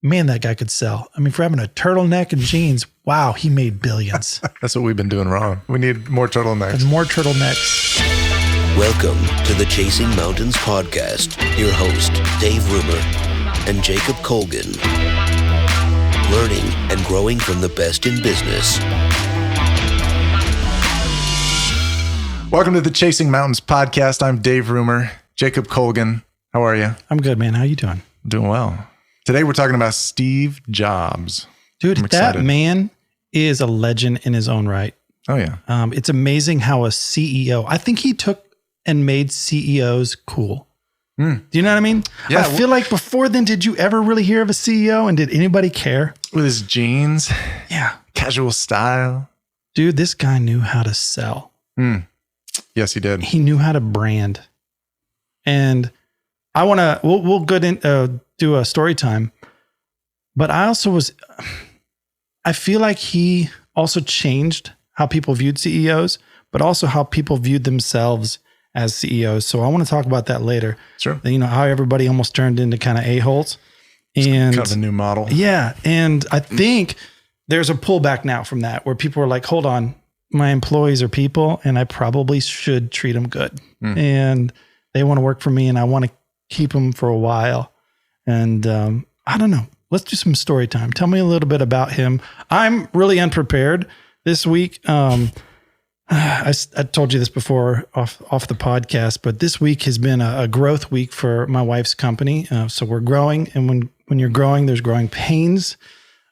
man, that guy could sell. I mean, for having a turtleneck and jeans, wow, he made billions. That's what we've been doing wrong. We need more turtlenecks. And more turtlenecks. Welcome to the Chasing Mountains podcast. Your host, Dave Rumer and Jacob Colgan. Learning and growing from the best in business. Welcome to the Chasing Mountains podcast. I'm Dave Rumer. Jacob Colgan. How are you? I'm good, man. How you doing? I'm doing well. Today we're talking about Steve Jobs. Dude, that man is a legend in his own right. Oh, yeah. It's amazing how a CEO, I think he took and made CEOs cool. Do you know what I mean? Yeah, I feel like before then, did you ever really hear of a CEO and did anybody care? With his jeans. Yeah. Casual style. Dude, this guy knew how to sell. Yes, he did. He knew how to brand. And I want to, we'll go in, do a story time. But I feel like he also changed how people viewed CEOs, but also how people viewed themselves as CEOs. So I want to talk about that later. Sure. You know, how everybody almost turned into kind of a-holes. And kind of a new model. Yeah. And I think there's a pullback now from that where people are like, hold on, my employees are people and I probably should treat them good. And they want to work for me and I want to keep them for a while. And I don't know. Let's do some story time. Tell me a little bit about him. I'm really unprepared this week. I told you this before off the podcast, but this week has been a growth week for my wife's company. So we're growing, and when you're growing, there's growing pains,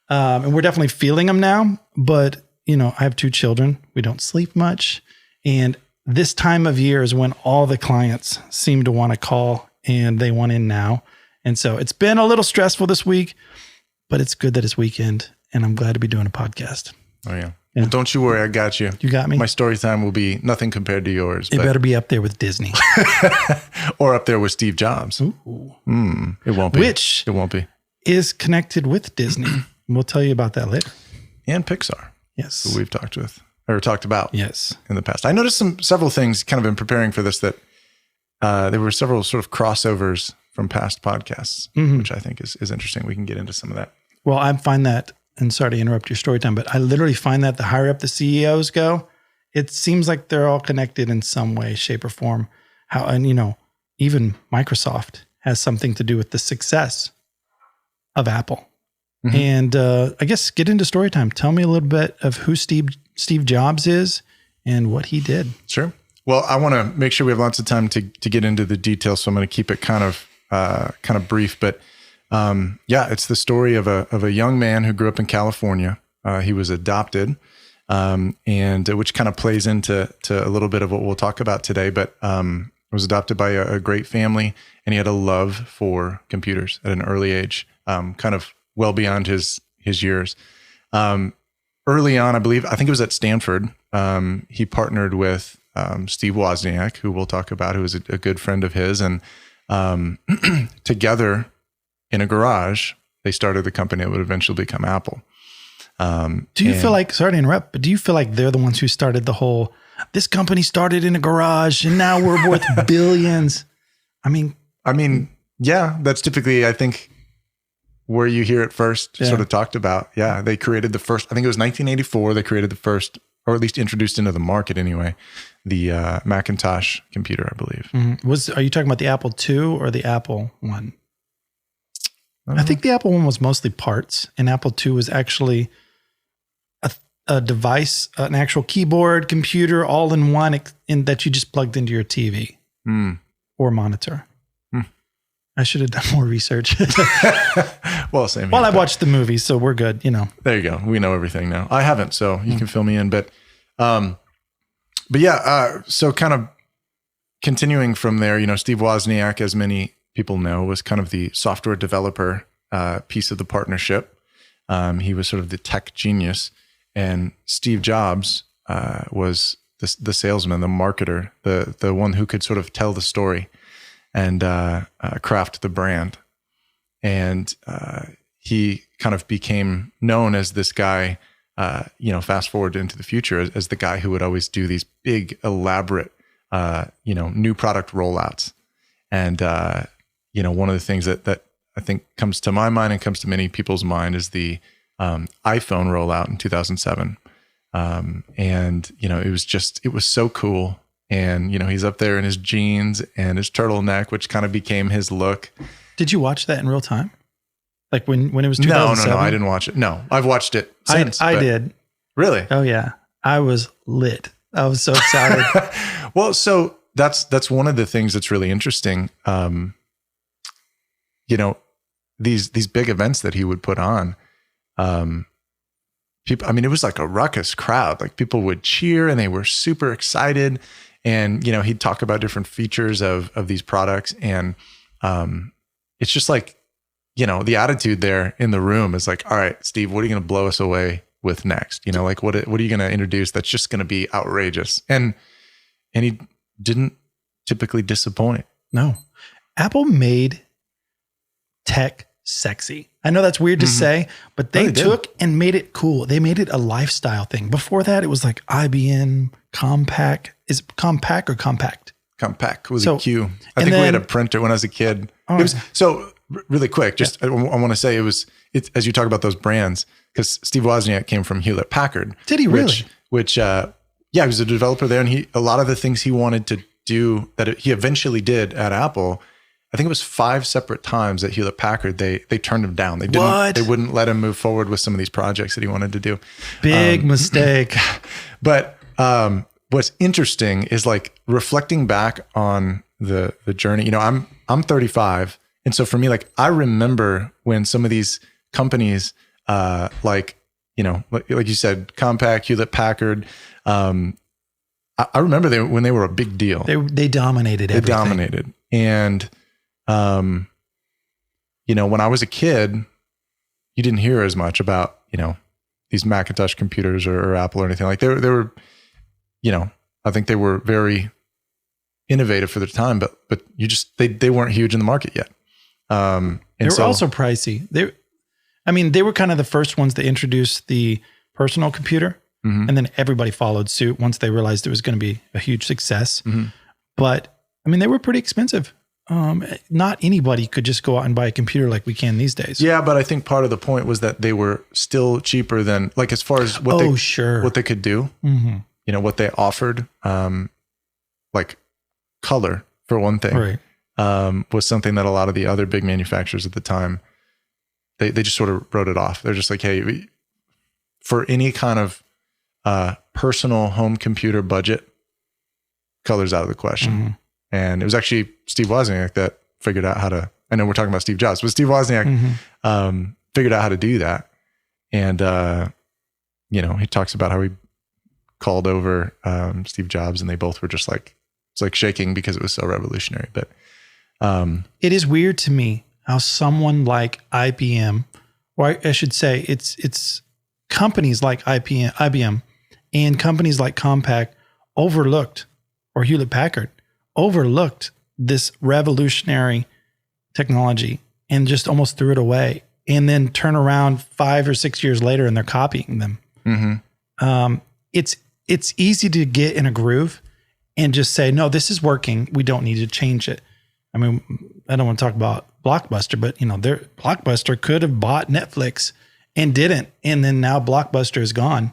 and we're definitely feeling them now. But you know, I have 2 children. We don't sleep much, and this time of year is when all the clients seem to want to call, and they want in now. And so it's been a little stressful this week, but it's good that it's weekend, and I'm glad to be doing a podcast. Oh, yeah. Well, don't you worry. I got you. You got me? My story time will be nothing compared to yours. It better be up there with Disney. Or up there with Steve Jobs. Ooh. It won't be. Which it won't be. Is connected with Disney. We'll tell you about that later. And Pixar. Yes. Who we've talked about yes. in the past. I noticed several things kind of in preparing for this that there were several sort of crossovers from past podcasts, which I think is interesting. We can get into some of that. Well, I find that, and sorry to interrupt your story time, but I literally find that the higher up the CEOs go, it seems like they're all connected in some way, shape, or form. And you know, even Microsoft has something to do with the success of Apple. And I guess get into story time. Tell me a little bit of who Steve Jobs is and what he did. Sure. Well, I want to make sure we have lots of time to get into the details, so I'm going to keep it kind of brief. But it's the story of a young man who grew up in California. He was adopted, and which kind of plays into a little bit of what we'll talk about today. But was adopted by a great family, and he had a love for computers at an early age, kind of well beyond his years. Early on, I think it was at Stanford. He partnered with Steve Wozniak, who we'll talk about, who was a good friend of his, and together in a garage, they started the company that would eventually become Apple. Do you feel like, sorry to interrupt, but do you feel like they're the ones who started the whole, this company started in a garage and now we're worth billions? I mean, yeah, that's typically, I think, where you hear it first sort of talked about. Yeah, they created the first, I think it was 1984, they created the first, or at least introduced into the market anyway, the Macintosh computer, I believe. Are you talking about the Apple II or the Apple one? I think the Apple one was mostly parts, and Apple II was actually a device, an actual keyboard, computer, all in one, in that you just plugged into your TV or monitor. I should have done more research. Well, same. Well, I watched the movie, so we're good. You know. There you go. We know everything now. I haven't, so you can fill me in. But yeah. So kind of continuing from there, you know, Steve Wozniak, as many people know, was kind of the software developer piece of the partnership. He was sort of the tech genius, and Steve Jobs was the salesman, the marketer, the one who could sort of tell the story and craft the brand. And he kind of became known as this guy, fast forward into the future, as the guy who would always do these big, elaborate, new product rollouts. And, one of the things that I think comes to my mind and comes to many people's mind is the iPhone rollout in 2007. And, it was so cool. And, he's up there in his jeans and his turtleneck, which kind of became his look. Did you watch that in real time? Like when it was 2007? No, I didn't watch it. No, I've watched it since. I did. Really? Oh yeah. I was lit. I was so excited. Well, so that's one of the things that's really interesting. These big events that he would put on, people, it was like a ruckus crowd. Like people would cheer and they were super excited. And, he'd talk about different features of these products. And it's just like, the attitude there in the room is like, all right, Steve, what are you going to blow us away with next? Like what are you going to introduce that's just going to be outrageous? And he didn't typically disappoint. No. Apple made tech sexy. I know that's weird to say, but they took and made it cool. They made it a lifestyle thing. Before that, it was like IBM, Compact. Is it Compact or Compact? Compact was a Q. I think we had a printer when I was a kid. It was so really quick. Just I want to say it's as you talk about those brands, because Steve Wozniak came from Hewlett Packard. Did he really? He was a developer there, and a lot of the things he wanted to do that he eventually did at Apple. I think it was 5 separate times at Hewlett Packard. They turned him down. They wouldn't let him move forward with some of these projects that he wanted to do. Big mistake. But what's interesting is like reflecting back on the journey. I'm 35, and so for me, like I remember when some of these companies, like you said, Compaq, Hewlett Packard. I remember when they were a big deal. They dominated everything. They dominated, and when I was a kid, you didn't hear as much about these Macintosh computers or Apple or anything. Like they were, I think they were very innovative for their time, but they weren't huge in the market yet. And they were also pricey. They were kind of the first ones to introduce the personal computer, and then everybody followed suit once they realized it was going to be a huge success. But they were pretty expensive. Not anybody could just go out and buy a computer like we can these days. Yeah, but I think part of the point was that they were still cheaper than, like, as far as what they could do. What they offered, like color for one thing, right. Was something that a lot of the other big manufacturers at the time, they just sort of wrote it off. They're just like, hey, for any kind of personal home computer budget, color's out of the question. And it was actually Steve Wozniak that figured out how to, I know we're talking about Steve Jobs, but Steve Wozniak figured out how to do that. And, he talks about how he called over Steve Jobs, and they both were just like, it's like shaking because it was so revolutionary. But it is weird to me how someone like IBM, or I should say it's companies like IBM and companies like Compaq overlooked, or Hewlett Packard overlooked this revolutionary technology and just almost threw it away, and then turn around 5 or 6 years later and they're copying them. It's easy to get in a groove and just say, no, this is working. We don't need to change it. I don't want to talk about Blockbuster, but their Blockbuster could have bought Netflix and didn't. And then now Blockbuster is gone.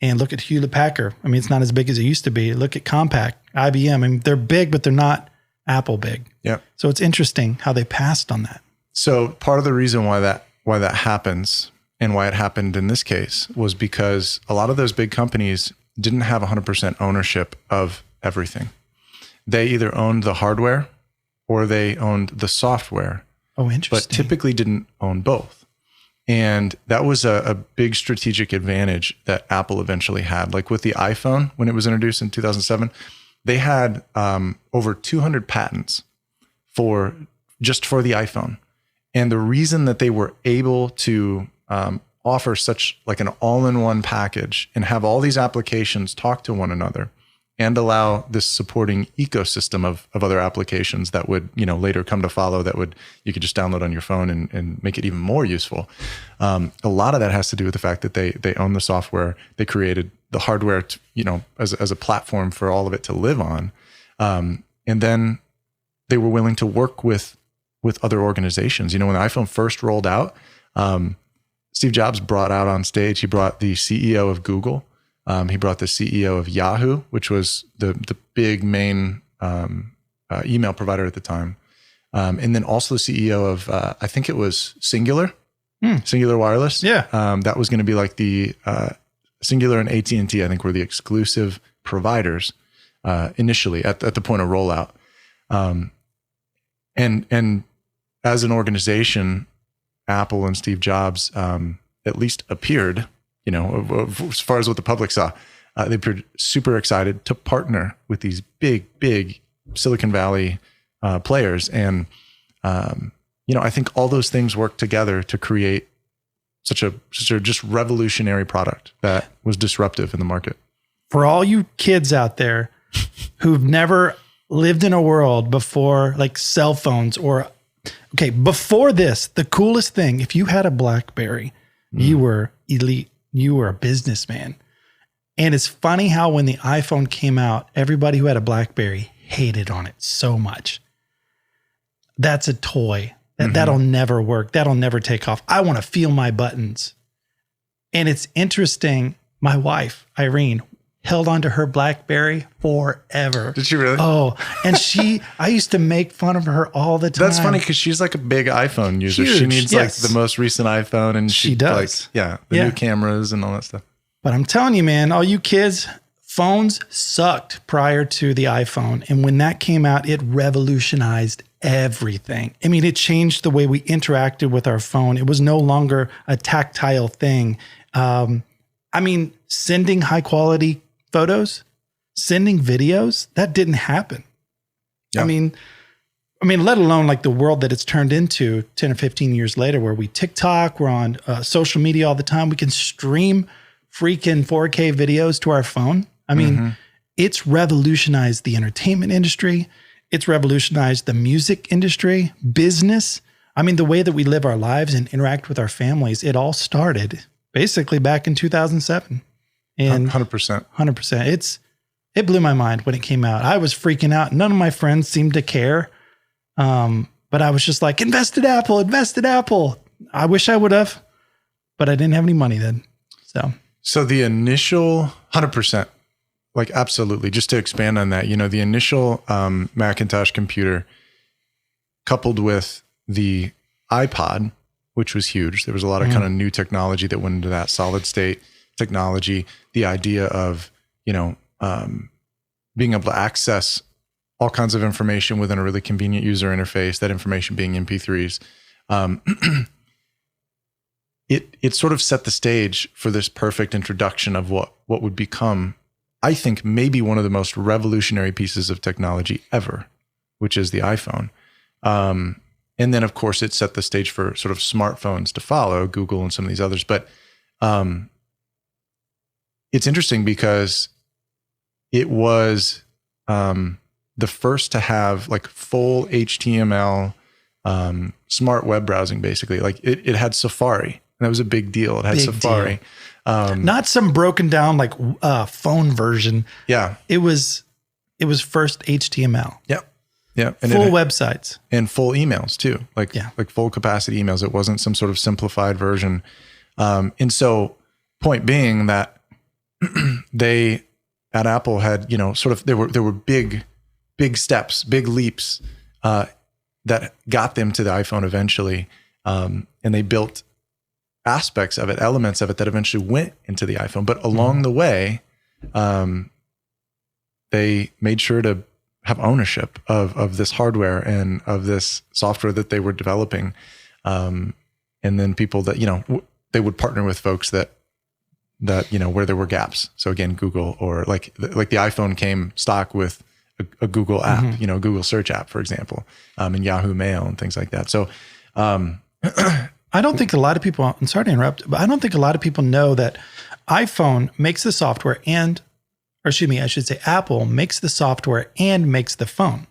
And look at Hewlett Packard. It's not as big as it used to be. Look at Compaq, IBM. They're big, but they're not Apple big. Yeah. So it's interesting how they passed on that. So part of the reason why that happens, and why it happened in this case, was because a lot of those big companies didn't have 100% ownership of everything. They either owned the hardware or they owned the software. Oh, interesting. But typically didn't own both. And that was a big strategic advantage that Apple eventually had. Like with the iPhone, when it was introduced in 2007, they had over 200 patents just for the iPhone. And the reason that they were able to offer such like an all-in-one package and have all these applications talk to one another and allow this supporting ecosystem of other applications that would, later come to follow, you could just download on your phone and make it even more useful. A lot of that has to do with the fact that they own the software. They created the hardware as a platform for all of it to live on. And then they were willing to work with with other organizations. When the iPhone first rolled out, Steve Jobs brought out on stage, he brought the CEO of Google. He brought the CEO of Yahoo, which was the big main email provider at the time. And then also the CEO of, I think it was Singular Wireless. Yeah. That was going to be like the Singular and AT&T, I think, were the exclusive providers initially at the point of rollout. And as an organization, Apple and Steve Jobs at least appeared, as far as what the public saw, they appeared super excited to partner with these big Silicon Valley players. And, I think all those things work together to create such a just revolutionary product that was disruptive in the market. For all you kids out there who've never lived in a world before like cell phones before this, the coolest thing, if you had a BlackBerry, you were elite, you were a businessman. And it's funny how when the iPhone came out, everybody who had a BlackBerry hated on it so much. That's a toy. That'll never work. That'll never take off. I want to feel my buttons. And it's interesting. My wife, Irene, held onto her BlackBerry forever. Did she really? Oh, and I used to make fun of her all the time. That's funny because she's like a big iPhone user. Huge, she needs yes. like the most recent iPhone, and she does. Like, the new cameras and all that stuff. But I'm telling you, man, all you kids, phones sucked prior to the iPhone. And when that came out, it revolutionized everything. I mean, it changed the way we interacted with our phone. It was no longer a tactile thing. Sending high quality photos, sending videos, that didn't happen. Yeah. I mean, let alone like the world that it's turned into 10 or 15 years later, where we TikTok, we're on social media all the time. We can stream freaking 4K videos to our phone. It's revolutionized the entertainment industry. It's revolutionized the music industry, business. The way that we live our lives and interact with our families, it all started basically back in 2007. And 100%. It blew my mind when it came out. I was freaking out. None of my friends seemed to care. But I was just like, invest in Apple. I wish I would have, but I didn't have any money then. So the initial 100%, like absolutely, just to expand on that, the initial Macintosh computer coupled with the Ipod, which was huge. There was a lot of kind of new technology that went into that, solid state technology, the idea of, being able to access all kinds of information within a really convenient user interface, that information being MP3s. It sort of set the stage for this perfect introduction of what would become, I think, maybe one of the most revolutionary pieces of technology ever, which is the iPhone. And then, of course, it set the stage for sort of smartphones to follow, Google and some of these others. But it's interesting because it was the first to have like full HTML smart web browsing, basically. Like it had Safari. And that was a big deal. It had Safari. Not some broken down like phone version. Yeah. It was first HTML. Yep. Yeah. And full websites. And full emails too. Like full capacity emails. It wasn't some sort of simplified version. And so point being that they at Apple had, sort of, there were big steps, big leaps that got them to the iPhone eventually. And they built aspects of it, elements of it that eventually went into the iPhone. But along the way, they made sure to have ownership of this hardware and of this software that they were developing. And then people that, they would partner with folks that where there were gaps. So again, Google, or like the iPhone came stock with a Google app, Google search app, for example, and Yahoo Mail and things like that. So, I don't think a lot of people, I'm sorry to interrupt, but I don't think a lot of people know that iPhone makes the software Apple makes the software and makes the phone.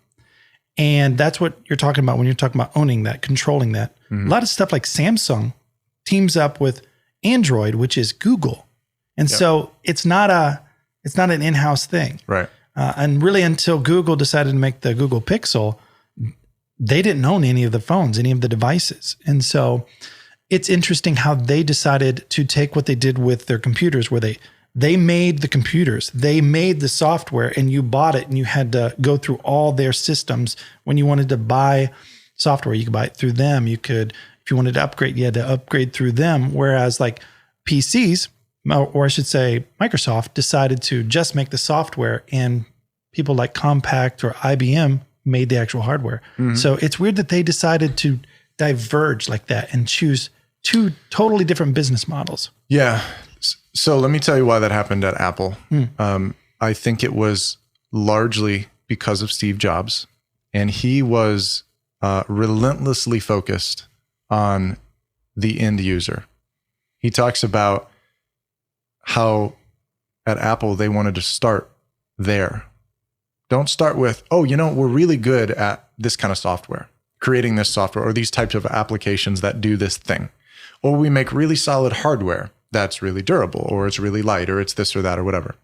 And that's what you're talking about when you're talking about owning that, controlling that. A lot of stuff like Samsung teams up with Android, which is Google. And so it's not an in-house thing. Right. And really until Google decided to make the Google Pixel, they didn't own any of the phones, any of the devices. And so it's interesting how they decided to take what they did with their computers, where they made the computers, they made the software, and you bought it and you had to go through all their systems. When you wanted to buy software, you could buy it through them. You could, if you wanted to upgrade, you had to upgrade through them. Whereas like PCs, or I should say Microsoft, decided to just make the software, and people like Compaq or IBM made the actual hardware. Mm-hmm. So it's weird that they decided to diverge like that and choose two totally different business models. Yeah. So let me tell you why that happened at Apple. I think it was largely because of Steve Jobs, and he was relentlessly focused on the end user. He talks about how at Apple they wanted to start there. Don't start with, we're really good at this kind of software, creating this software or these types of applications that do this thing. Or we make really solid hardware that's really durable, or it's really light, or it's this or that or whatever.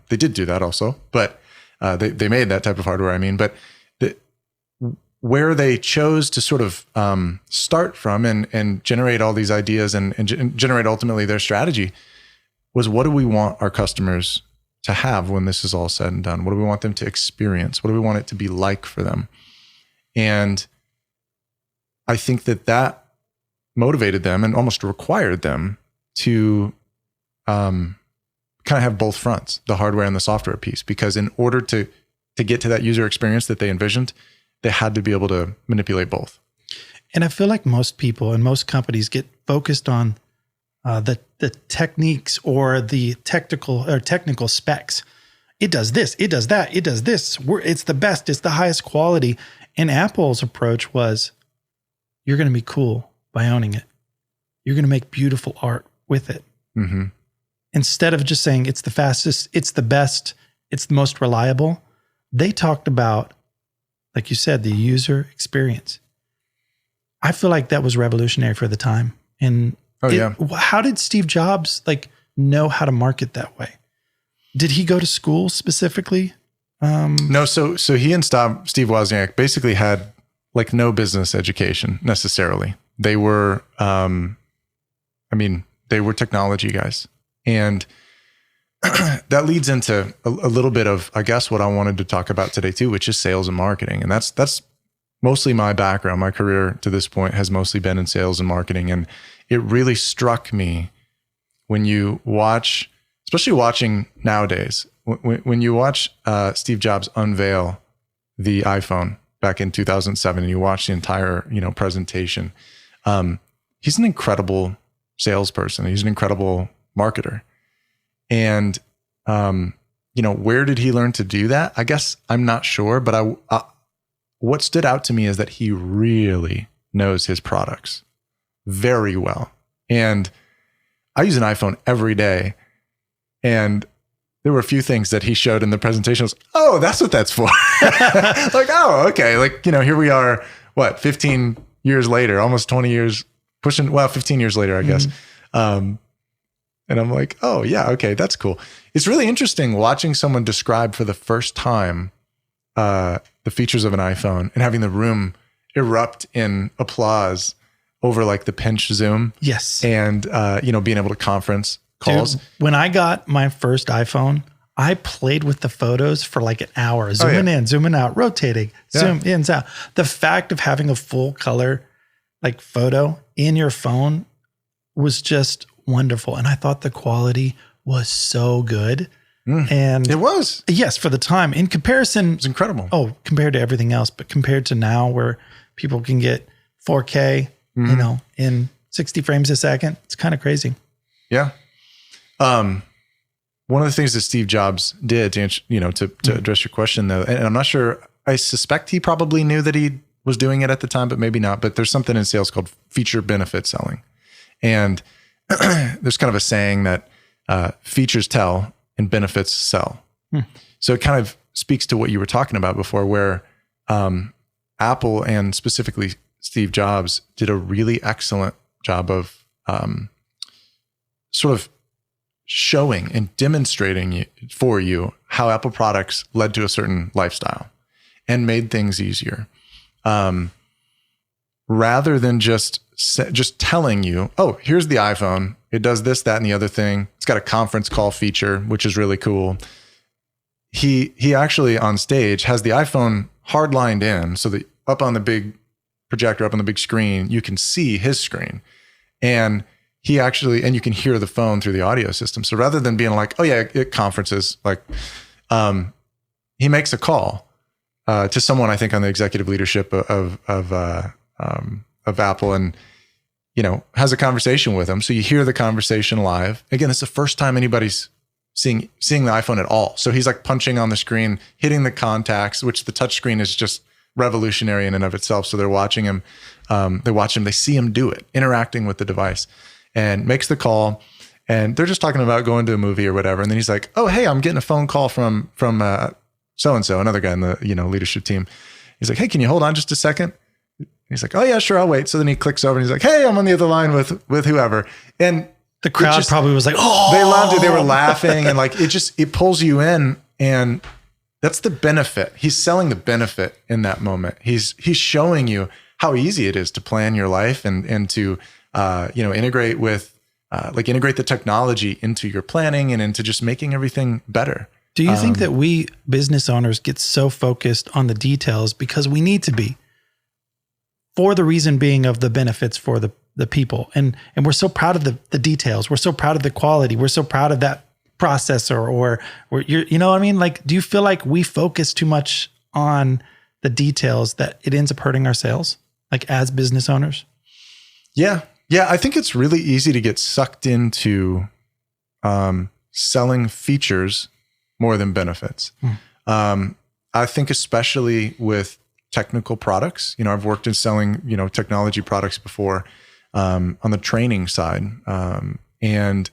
They did do that also, but they made that type of hardware. But where they chose to sort of start from and generate all these ideas and generate ultimately their strategy was, what do we want our customers to have when this is all said and done? What do we want them to experience? What do we want it to be like for them? And I think that motivated them and almost required them to kind of have both fronts, the hardware and the software piece, because in order to get to that user experience that they envisioned, they had to be able to manipulate both. And I feel like most people and most companies get focused on the techniques or the technical specs. It does this, it does that, it does this. It's the best, it's the highest quality. And Apple's approach was, you're going to be cool by owning it. You're going to make beautiful art with it. Mm-hmm. Instead of just saying it's the fastest, it's the best, it's the most reliable, they talked about, like you said, the user experience. I feel like that was revolutionary for the time. And how did Steve Jobs know how to market that way? Did he go to school specifically? No. So he and Steve Wozniak basically had no business education necessarily. They were, they were technology guys. And that leads into a little bit of, I guess, what I wanted to talk about today too, which is sales and marketing. And that's mostly my background. My career to this point has mostly been in sales and marketing. And it really struck me when you watch, especially watching nowadays, when you watch Steve Jobs unveil the iPhone back in 2007 and you watch the entire, presentation, he's an incredible salesperson. He's an incredible marketer. And, where did he learn to do that? I guess I'm not sure, but what stood out to me is that he really knows his products very well. And I use an iPhone every day. And there were a few things that he showed in the presentation. Oh, that's what that's for. Okay. Here we are, 15 years later, almost 20 years, 15 years later, I guess. Mm-hmm. And I'm like, oh yeah, okay, that's cool. It's really interesting watching someone describe for the first time the features of an iPhone and having the room erupt in applause over the pinch zoom. Yes. And, being able to conference calls. Dude, when I got my first iPhone, I played with the photos for an hour, zooming in, zooming out, rotating, zoom in, out. The fact of having a full color photo in your phone was just wonderful. And I thought the quality was so good. And it was. Yes, for the time. In comparison, it's incredible. Oh, compared to everything else, but compared to now where people can get 4K, in 60 frames a second, it's kind of crazy. Yeah. One of the things that Steve Jobs did to address your question though, and I'm not sure, I suspect he probably knew that he was doing it at the time, but maybe not. But there's something in sales called feature benefit selling. And there's kind of a saying that features tell and benefits sell. So it kind of speaks to what you were talking about before, where Apple and specifically Steve Jobs did a really excellent job of sort of showing and demonstrating for you how Apple products led to a certain lifestyle and made things easier. rather than just telling you, oh, here's the iPhone. It does this, that, and the other thing. It's got a conference call feature, which is really cool. He actually on stage has the iPhone hardlined in so that up on the big projector, up on the big screen, you can see his screen. And and you can hear the phone through the audio system. So rather than being like, oh yeah, it conferences, like, he makes a call to someone, I think, on the executive leadership of Apple, and has a conversation with them. So you hear the conversation live. Again, it's the first time anybody's seeing the iPhone at all. So he's like punching on the screen, hitting the contacts, which the touch screen is just revolutionary in and of itself. So they're watching him. They see him do it, interacting with the device, and makes the call. And they're just talking about going to a movie or whatever. And then he's like, oh, hey, I'm getting a phone call from so-and-so, another guy in the leadership team. He's like, hey, can you hold on just a second? He's like, oh yeah, sure, I'll wait. So then he clicks over and he's like, hey, I'm on the other line with whoever. And the crowd probably was like, oh, they loved it. They were laughing, and like, it pulls you in, and that's the benefit. He's selling the benefit in that moment. He's showing you how easy it is to plan your life and to, integrate with, integrate the technology into your planning and into just making everything better. Do you think that we business owners get so focused on the details because we need to be, for the reason being of the benefits for the people? And we're so proud of the details. We're so proud of the quality. We're so proud of that processor, or you know what I mean? Like, do you feel like we focus too much on the details that it ends up hurting our sales, like as business owners? Yeah. Yeah. I think it's really easy to get sucked into selling features more than benefits. I think especially with technical products, I've worked in selling, technology products before, on the training side. And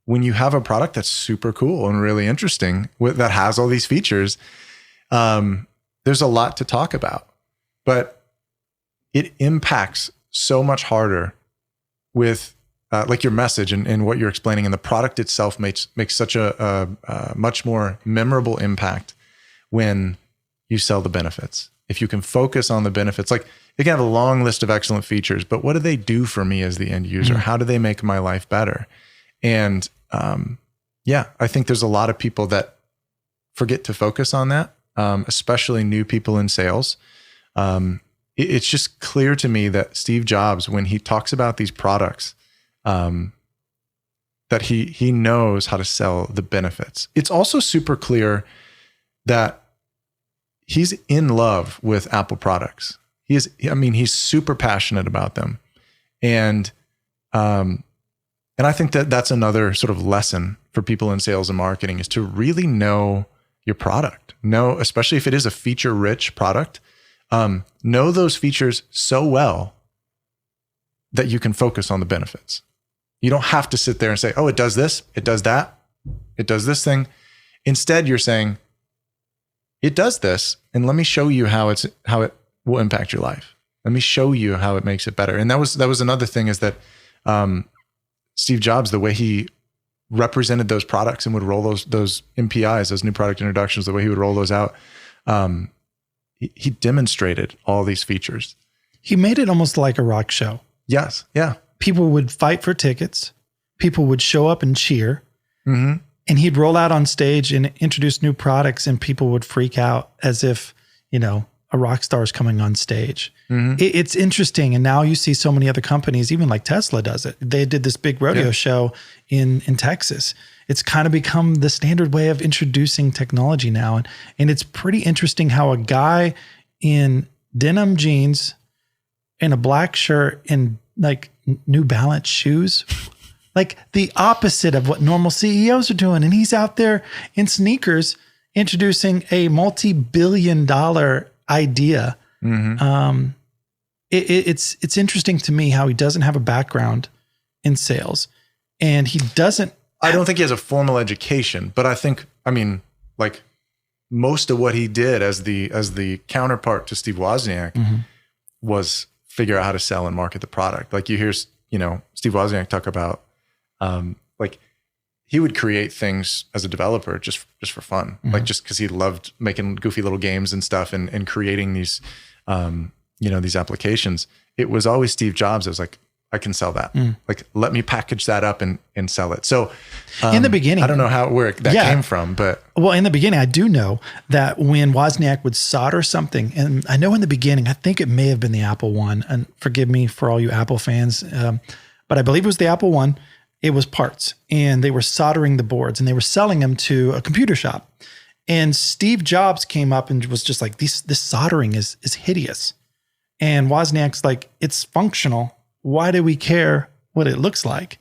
when you have a product that's super cool and really interesting that has all these features, there's a lot to talk about, but it impacts so much harder with like your message and what you're explaining, and the product itself makes such a much more memorable impact when you sell the benefits. If you can focus on the benefits, like you can have a long list of excellent features, but what do they do for me as the end user? How do they make my life better? And I think there's a lot of people that forget to focus on that, especially new people in sales. It's just clear to me that Steve Jobs, when he talks about these products, that he knows how to sell the benefits. It's also super clear that he's in love with Apple products. He's super passionate about them. And I think that that's another sort of lesson for people in sales and marketing, is to really know your product. Know, especially if it is a feature-rich product, know those features so well that you can focus on the benefits. You don't have to sit there and say, oh, it does this, it does that, it does this thing. Instead, you're saying, it does this, and let me show you how it will impact your life. Let me show you how it makes it better. And that was another thing, is that Steve Jobs, the way he represented those products and would roll those NPIs, those new product introductions, the way he would roll those out, he demonstrated all these features. He made it almost like a rock show. Yes. Yeah. People would fight for tickets. People would show up and cheer. Mm-hmm. And he'd roll out on stage and introduce new products, and people would freak out as if, a rock star is coming on stage. Mm-hmm. It's interesting. And now you see so many other companies, even like Tesla does it. They did this big rodeo show in Texas. It's kind of become the standard way of introducing technology now. And it's pretty interesting how a guy in denim jeans and a black shirt and like New Balance shoes, like the opposite of what normal CEOs are doing. And he's out there in sneakers introducing a multi-billion-dollar idea. Mm-hmm. It's interesting to me how he doesn't have a background in sales, and he doesn't. I don't think he has a formal education, but like most of what he did as the counterpart to Steve Wozniak mm-hmm. was figure out how to sell and market the product. Like you hear, Steve Wozniak talk about, like he would create things as a developer just for fun, like just because he loved making goofy little games and stuff and creating these, these applications. It was always Steve Jobs. I was like, I can sell that. Like, let me package that up and sell it. So in the beginning, I don't know where that came from, but in the beginning, I do know that when Wozniak would solder something, and I know in the beginning, I think it may have been the Apple One, and forgive me for all you Apple fans, but I believe it was the Apple One. It was parts, and they were soldering the boards, and they were selling them to a computer shop. And Steve Jobs came up and was just like, this soldering is hideous. And Wozniak's like, it's functional. Why do we care what it looks like?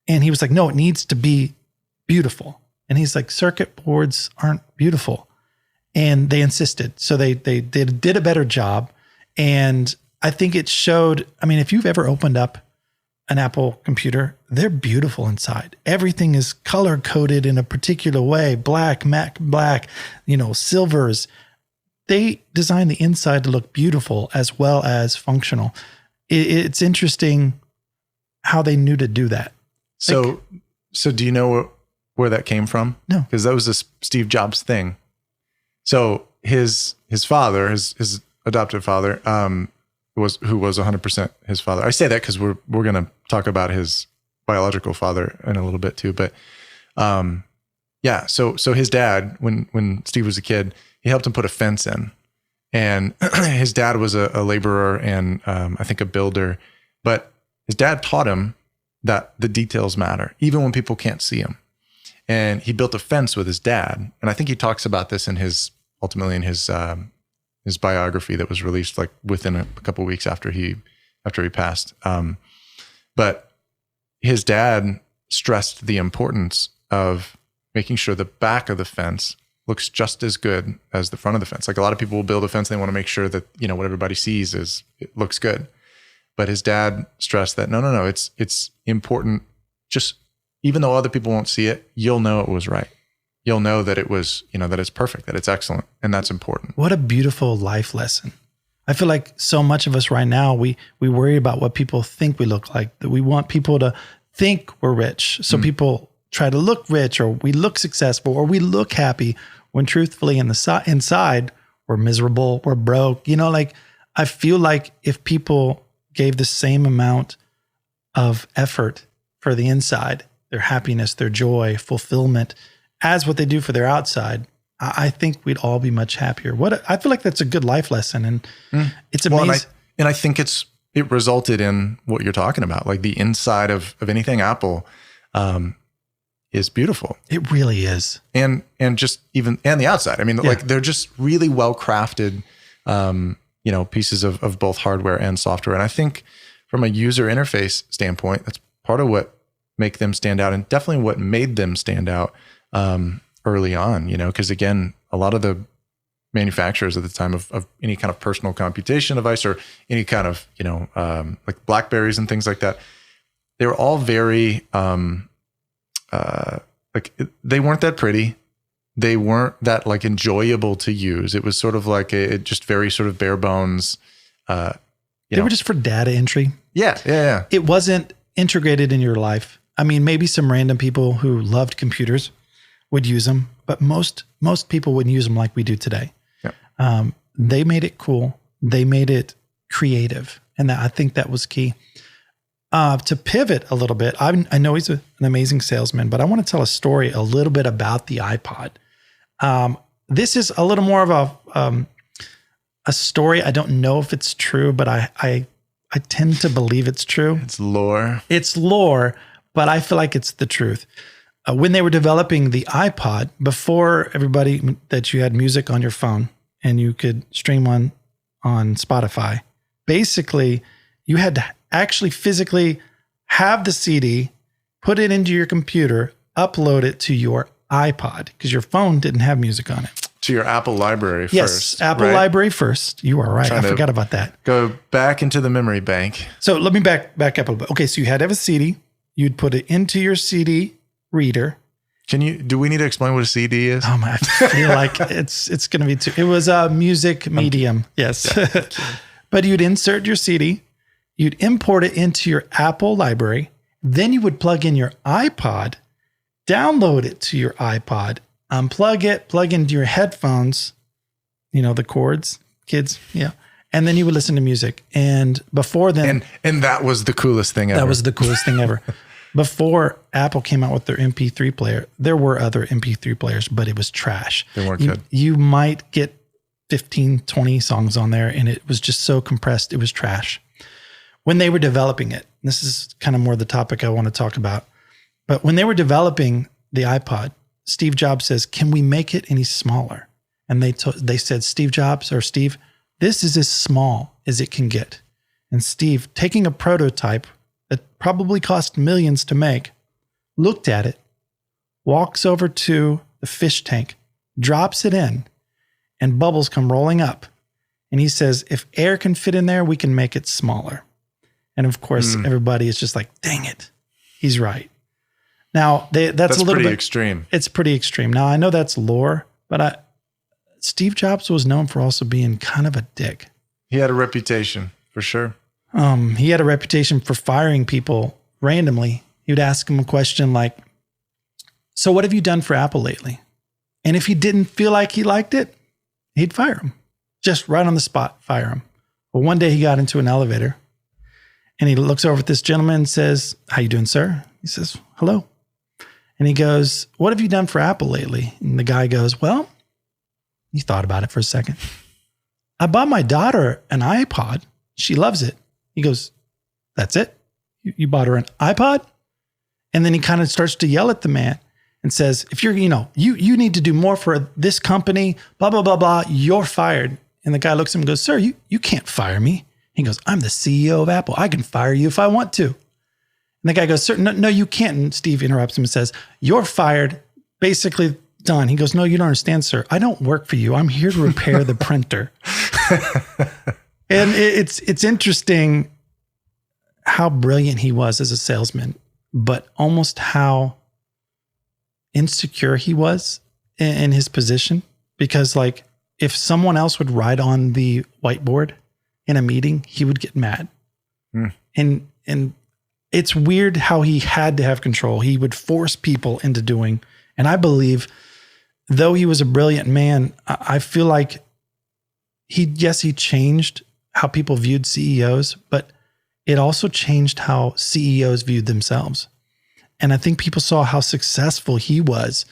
And he was like, no, it needs to be beautiful. And he's like, circuit boards aren't beautiful. And they insisted. So they did a better job. And I think it showed, I mean, if you've ever opened up an Apple computer, they're beautiful inside. Everything is color coded in a particular way, black, matte black, silvers. They designed the inside to look beautiful as well as functional. It's interesting how they knew to do that. So do you know where that came from? No. Because that was a Steve Jobs thing. So his father, his adoptive father, was 100% his father. I say that because we're going to talk about his biological father in a little bit too. But so his dad, when Steve was a kid, he helped him put a fence in. And his dad was a laborer and I think a builder, but his dad taught him that the details matter, even when people can't see them. And he built a fence with his dad. And I think he talks about this ultimately in his biography that was released like within a couple of weeks after he passed. But his dad stressed the importance of making sure the back of the fence looks just as good as the front of the fence. Like a lot of people will build a fence, they want to make sure that, what everybody sees it looks good. But his dad stressed that no, it's important. Just even though other people won't see it, you'll know it was right. You'll know that it was, that it's perfect, that it's excellent. And that's important. What a beautiful life lesson. I feel like so much of us right now, we worry about what people think we look like, that we want people to think we're rich. So people try to look rich, or we look successful, or we look happy, when truthfully inside we're miserable, we're broke. I feel like if people gave the same amount of effort for the inside, their happiness, their joy, fulfillment, as what they do for their outside, I think we'd all be much happier. I feel like that's a good life lesson, and it's amazing. Well, and I think it resulted in what you're talking about, like the inside of anything Apple is beautiful. It really is. And just even, and the outside. I mean, like they're just really well crafted, pieces of both hardware and software. And I think from a user interface standpoint, that's part of what make them stand out, and definitely what made them stand out early on, because again, a lot of the manufacturers at the time of any kind of personal computation device or any kind of, like Blackberries and things like that, they were all very, they weren't that pretty. They weren't that like enjoyable to use. It was sort of like just very sort of bare bones. They were just for data entry. Yeah. It wasn't integrated in your life. I mean, maybe some random people who loved computers would use them, but most people wouldn't use them like we do today. Yeah. They made it cool. They made it creative. And I think that was key. To pivot a little bit, I know he's an amazing salesman, but I want to tell a story a little bit about the iPod. This is a little more of a story. I don't know if it's true, but I tend to believe it's true. It's lore. It's lore, but I feel like it's the truth. When they were developing the iPod, before everybody, that you had music on your phone and you could stream on Spotify, basically you had to actually physically have the CD, put it into your computer, upload it to your iPod, because your phone didn't have music on it. To your Apple library first. Yes, Apple library first. You are right. I forgot about that. Go back into the memory bank. So let me back up a little bit. Okay, so you had to have a CD. You'd put it into your CD reader. Do we need to explain what a CD is? Oh my, I feel like it's going to be too. It was a music medium. Yes. Yeah. But you'd insert your CD. You'd import it into your Apple library. Then you would plug in your iPod download it to your iPod, unplug it, plug into your headphones, the cords, kids. Yeah. And then you would listen to music. And before then, and that was the coolest thing ever. That was the coolest thing ever. Before Apple came out with their MP3 player, there were other MP3 players, but it was trash. They weren't good. You might get 15, 20 songs on there, and it was just so compressed. It was trash. When they were developing it, this is kind of more the topic I want to talk about. But when they were developing the iPod, Steve Jobs says, "Can we make it any smaller?" And they said, Steve, this is as small as it can get. And Steve, taking a prototype that probably cost millions to make, looked at it, walks over to the fish tank, drops it in, and bubbles come rolling up. And he says, if air can fit in there, we can make it smaller. And of course, everybody is just like, dang it, he's right. Now, that's a little pretty bit extreme. It's pretty extreme. Now, I know that's lore, but Steve Jobs was known for also being kind of a dick. He had a reputation, for sure. He had a reputation for firing people randomly. He would ask them a question like, so what have you done for Apple lately? And if he didn't feel like he liked it, he'd fire him. Just right on the spot, fire him. Well, one day he got into an elevator and he looks over at this gentleman and says, how you doing, sir? He says, hello. And he goes, what have you done for Apple lately? And the guy goes, well, he thought about it for a second. I bought my daughter an iPod. She loves it. He goes, that's it? You bought her an iPod? And then he kind of starts to yell at the man and says, if you're, you need to do more for this company, blah, blah, blah, blah, you're fired. And the guy looks at him and goes, sir, you can't fire me. He goes, I'm the CEO of Apple. I can fire you if I want to. And the guy goes, sir, no, you can't. And Steve interrupts him and says, you're fired. Basically done. He goes, no, you don't understand, sir. I don't work for you. I'm here to repair the printer. And it's interesting how brilliant he was as a salesman, but almost how insecure he was in his position. Because like if someone else would write on the whiteboard in a meeting, he would get mad. And it's weird how he had to have control. He would force people into doing, and I believe though he was a brilliant man, I feel like he changed how people viewed CEOs, but it also changed how CEOs viewed themselves. And I think people saw how successful he was,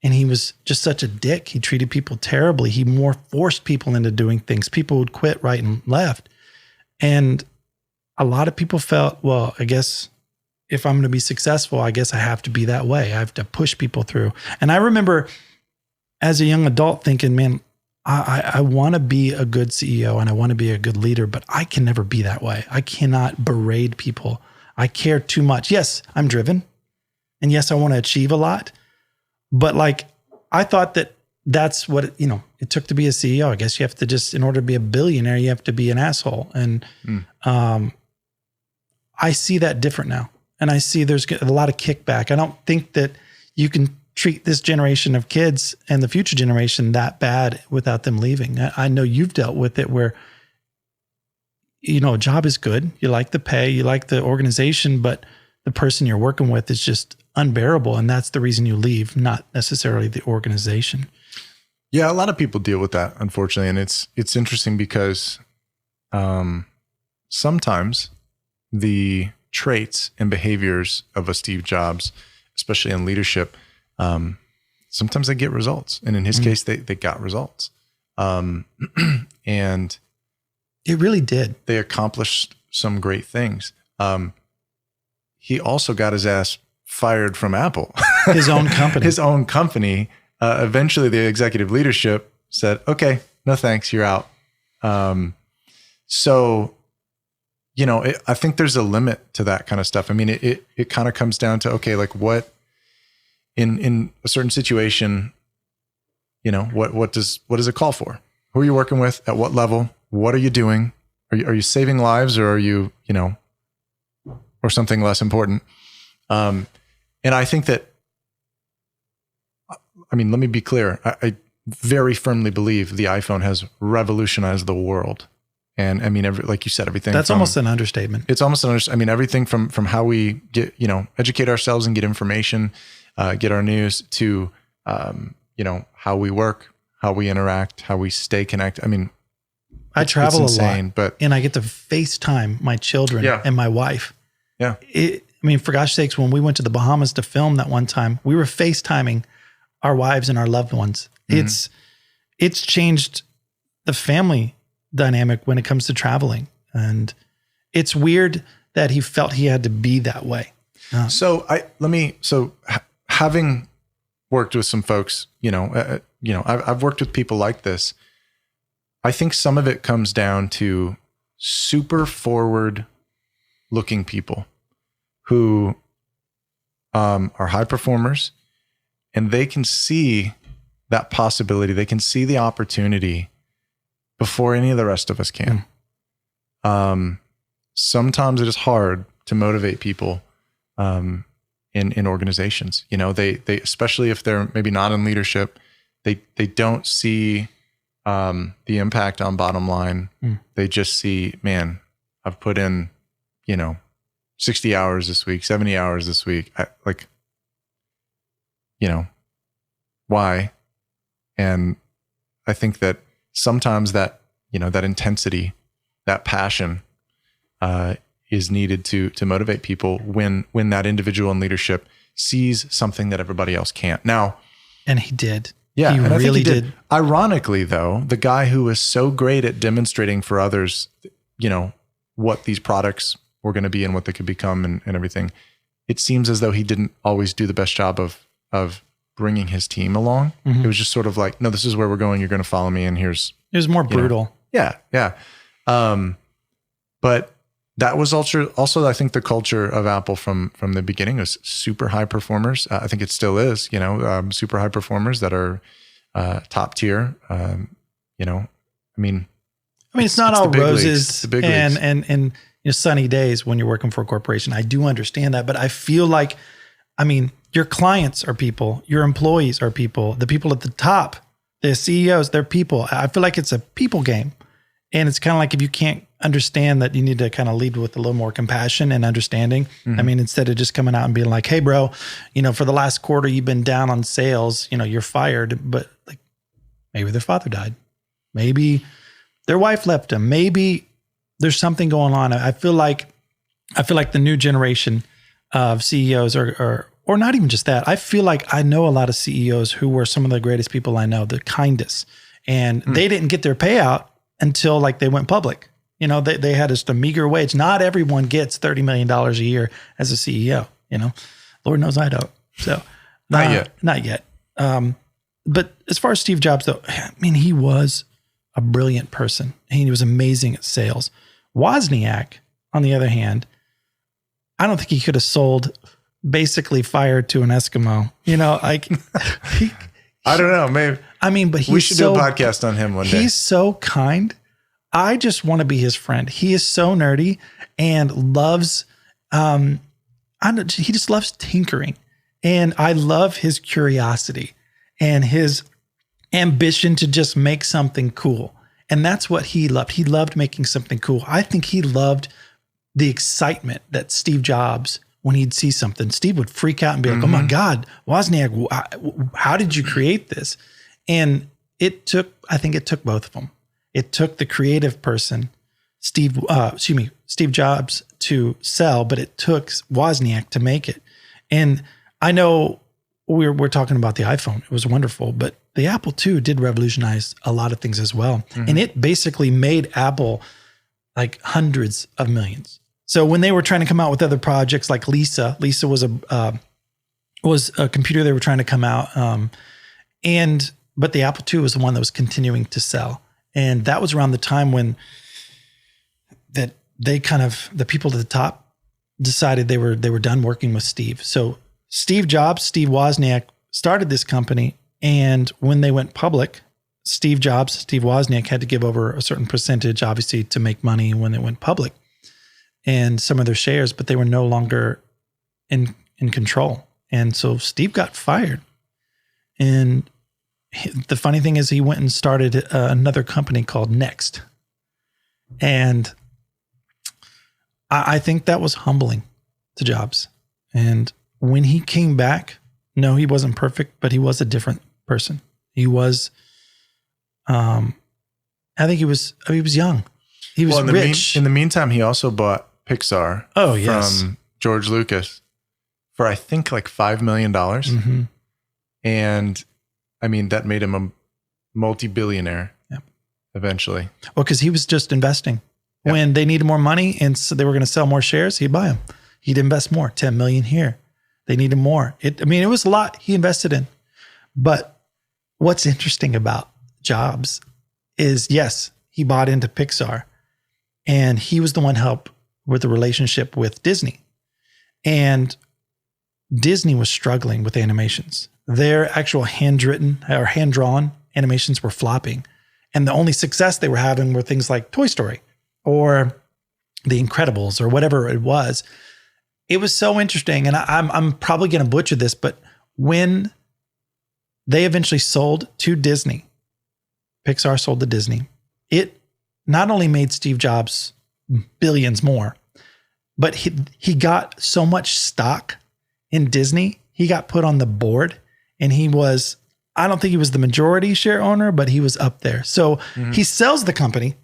and he was just such a dick. He treated people terribly. He more forced people into doing things. People would quit right and left. And a lot of people felt, well, I guess if I'm going to be successful, I guess I have to be that way. I have to push people through. And I remember as a young adult thinking, man, I want to be a good CEO and I want to be a good leader, but I can never be that way. I cannot berate people. I care too much. Yes, I'm driven. And yes, I want to achieve a lot. But like, I thought that's what, it took to be a CEO. I guess you have to just, in order to be a billionaire, you have to be an asshole. And I see that different now. And I see there's a lot of kickback. I don't think that you can treat this generation of kids and the future generation that bad without them leaving. I know you've dealt with it where, a job is good. You like the pay, you like the organization, but the person you're working with is just unbearable. And that's the reason you leave, not necessarily the organization. Yeah, a lot of people deal with that, unfortunately. And it's interesting because sometimes the traits and behaviors of a Steve Jobs, especially in leadership, sometimes they get results. And in his case, they got results. And it really did. They accomplished some great things. He also got his ass fired from Apple. His own company. Eventually the executive leadership said, okay, no thanks, you're out. I think there's a limit to that kind of stuff. I mean, it kind of comes down to, okay, like what in a certain situation, what does it call for? Who are you working with? At what level? What are you doing? Are you saving lives, or are you, or something less important? And I think that, let me be clear. I very firmly believe the iPhone has revolutionized the world. And I mean, like you said, everything. That's almost an understatement. It's almost an understatement. I mean, everything from how we get, educate ourselves and get information, get our news to, how we work, how we interact, how we stay connected. I mean, I travel a lot, but and I get to FaceTime my children and my wife. Yeah. For gosh sakes, when we went to the Bahamas to film that one time, we were FaceTiming our wives and our loved ones. Mm-hmm. It's changed the family dynamic when it comes to traveling. And it's weird that he felt he had to be that way. Having worked with some folks, I've worked with people like this. I think some of it comes down to super forward looking people who are high performers, and they can see that possibility. They can see the opportunity before any of the rest of us can. Sometimes it is hard to motivate people in organizations. They especially if they're maybe not in leadership, they don't see the impact on bottom line. They just see, man, I've put in, 60 hours this week, 70 hours this week. Why? And I think that sometimes that intensity, that passion, is needed to motivate people when that individual in leadership sees something that everybody else can't. Now, and he did. Yeah, he really did. Ironically, though, the guy who was so great at demonstrating for others, what these products were going to be and what they could become and everything, it seems as though he didn't always do the best job of bringing his team along. Mm-hmm. It was just sort of like, no, this is where we're going. You're going to follow me, and it was more brutal. Yeah. But that was also, I think, the culture of Apple from the beginning was super high performers. I think it still is, super high performers that are top tier. It's not all roses and sunny days when you're working for a corporation. I do understand that, but I feel like, your clients are people, your employees are people, the people at the top, the CEOs, they're people. I feel like it's a people game. And it's kind of like, if you can't understand that, you need to kind of lead with a little more compassion and understanding. Mm-hmm. Instead of just coming out and being like, hey bro, for the last quarter, you've been down on sales, you're fired, but like maybe their father died. Maybe their wife left them. Maybe there's something going on. I feel like the new generation of CEOs or not even just that. I feel like I know a lot of CEOs who were some of the greatest people I know, the kindest, and they didn't get their payout until like they went public. They had just a meager wage. Not everyone gets $30 million a year as a CEO, Lord knows I don't. So not yet. But as far as Steve Jobs though, he was a brilliant person. He was amazing at sales. Wozniak, on the other hand, I don't think he could have sold basically fire to an Eskimo. I don't know, maybe. But we should do a podcast on him one day. He's so kind. I just want to be his friend. He is so nerdy and loves, he just loves tinkering. And I love his curiosity and his ambition to just make something cool. And that's what he loved. He loved making something cool. I think he loved the excitement that Steve Jobs, when he'd see something, Steve would freak out and be like, oh my God, Wozniak, how did you create this? And I think it took both of them. It took the creative person, Steve Jobs, to sell, but it took Wozniak to make it. And I know we're talking about the iPhone. It was wonderful, but the Apple II did revolutionize a lot of things as well. Mm-hmm. And it basically made Apple like hundreds of millions. So when they were trying to come out with other projects like Lisa was a computer they were trying to come out. But the Apple II was the one that was continuing to sell. And that was around the time when the people at the top decided they were done working with Steve. So Steve Jobs, Steve Wozniak started this company. And when they went public, Steve Jobs, Steve Wozniak had to give over a certain percentage, obviously, to make money when they went public and some of their shares, but they were no longer in control. And so Steve got fired. And the funny thing is he went and started another company called Next. And I think that was humbling to Jobs. And when he came back, No, he wasn't perfect, but he was a different person. He was, I think he was young. He was rich. In the meantime, he also bought Pixar from George Lucas for, I think, like $5 million. Mm-hmm. And I mean, that made him a multi-billionaire eventually. Well, because he was just investing. Yep. When they needed more money and so they were going to sell more shares, he'd buy them. He'd invest more, 10 million here. They needed more. It was a lot he invested in. But what's interesting about Jobs is, yes, he bought into Pixar and he was the one helped with the relationship with Disney. And Disney was struggling with animations. Their actual handwritten or hand-drawn animations were flopping. And the only success they were having were things like Toy Story or The Incredibles or whatever it was. It was so interesting. And I'm probably going to butcher this, but when they eventually sold to Disney, Pixar sold to Disney, it not only made Steve Jobs billions more, but he got so much stock in Disney, he got put on the board and he was, I don't think he was the majority share owner, but he was up there. So he sells the company,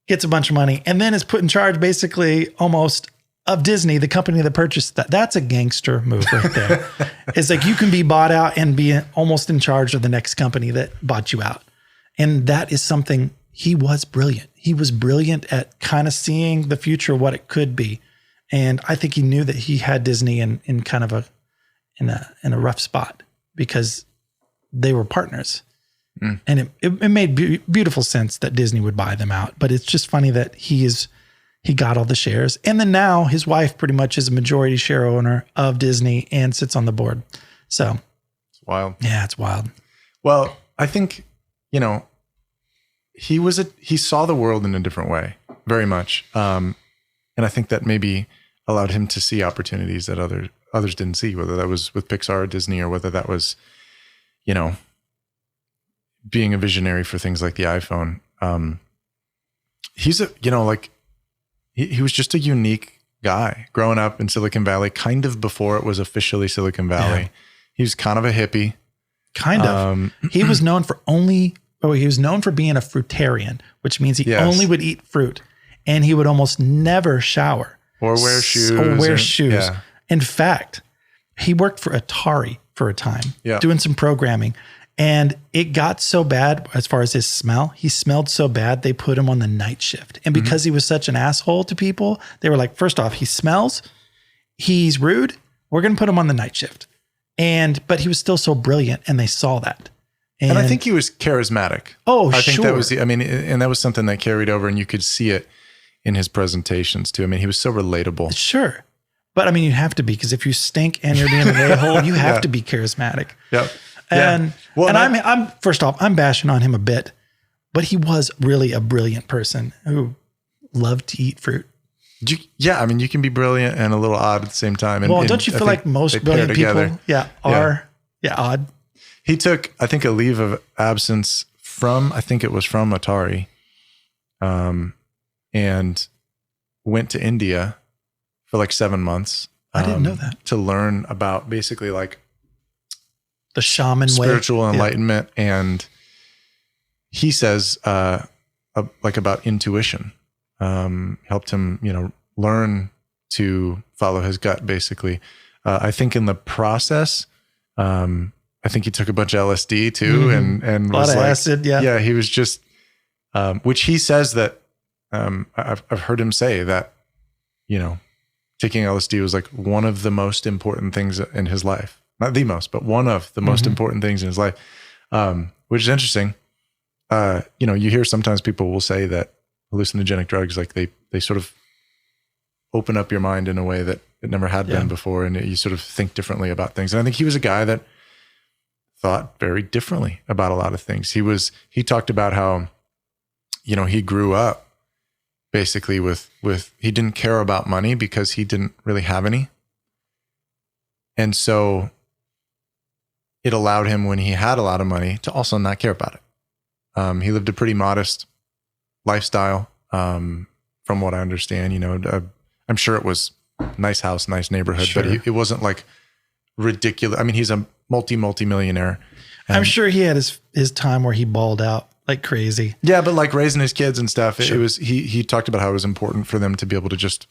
gets a bunch of money, and then is put in charge basically almost of Disney, the company that purchased that. That's a gangster move right there. It's like you can be bought out and be almost in charge of the next company that bought you out. And that is something, he was brilliant. He was brilliant at kind of seeing the future, what it could be. And I think he knew that he had Disney in kind of in a rough spot because they were partners. And it made beautiful sense that Disney would buy them out. But it's just funny that he got all the shares. And then now his wife pretty much is a majority share owner of Disney and sits on the board. So it's wild. Yeah, it's wild. Well, I think, he saw the world in a different way, very much. And I think that maybe allowed him to see opportunities that others didn't see, whether that was with Pixar or Disney, or whether that was, being a visionary for things like the iPhone. He's he was just a unique guy growing up in Silicon Valley, kind of before it was officially Silicon Valley. Yeah. He was kind of a hippie. Kind of. He was known for being a fruitarian, which means he only would eat fruit, and he would almost never shower or wear shoes. Yeah. In fact, he worked for Atari for a time, doing some programming, and it got so bad as far as his smell. He smelled so bad, they put him on the night shift. And because he was such an asshole to people, they were like, first off, he smells, he's rude, we're going to put him on the night shift. But he was still so brilliant, and they saw that. And I think he was charismatic. Oh, I think that was and that was something that carried over, and you could see it in his presentations too. I mean, he was so relatable. Sure. But you have to be, because if you stink and you're being an a-hole, you have to be charismatic. Yep. And I'm first off, I'm bashing on him a bit, but he was really a brilliant person who loved to eat fruit. You can be brilliant and a little odd at the same time. And, don't you feel like most brilliant people are odd? He took, I think, a leave of absence from Atari, and went to India for like 7 months. I didn't know that. To learn about basically like the shaman spiritual enlightenment. And he says, about intuition, helped him, learn to follow his gut, basically. I think in the process, I think he took a bunch of LSD too, and a lot of acid. Yeah. He was just, which he says that, I've heard him say that, taking LSD was like one of the most important things in his life. Not the most, but one of the most important things in his life, which is interesting. You hear sometimes people will say that hallucinogenic drugs, like they sort of open up your mind in a way that it never had been before. And you sort of think differently about things. And I think he was a guy that thought very differently about a lot of things. He talked about how, he grew up basically with he didn't care about money because he didn't really have any. And so it allowed him, when he had a lot of money, to also not care about it. He lived a pretty modest lifestyle, from what I understand. I'm sure it was nice house, nice neighborhood, but it wasn't like ridiculous. I mean, he's a multi-millionaire. I'm sure he had his time where he balled out like crazy. Yeah, but like raising his kids and stuff, it was he talked about how it was important for them to be able to just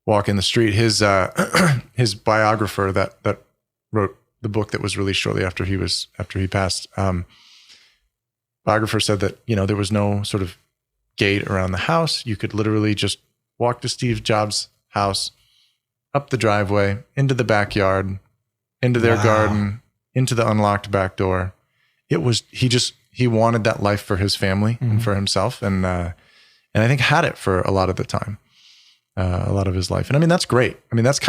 walk in the street. His his biographer that wrote the book that was released shortly after he passed, biographer said that, there was no sort of gate around the house. You could literally just walk to Steve Jobs' house, up the driveway, into the backyard, into their garden, into the unlocked back door. It was, he wanted that life for his family and for himself. And I think had it for a lot of the time, a lot of his life. And I mean, that's great. I mean, that's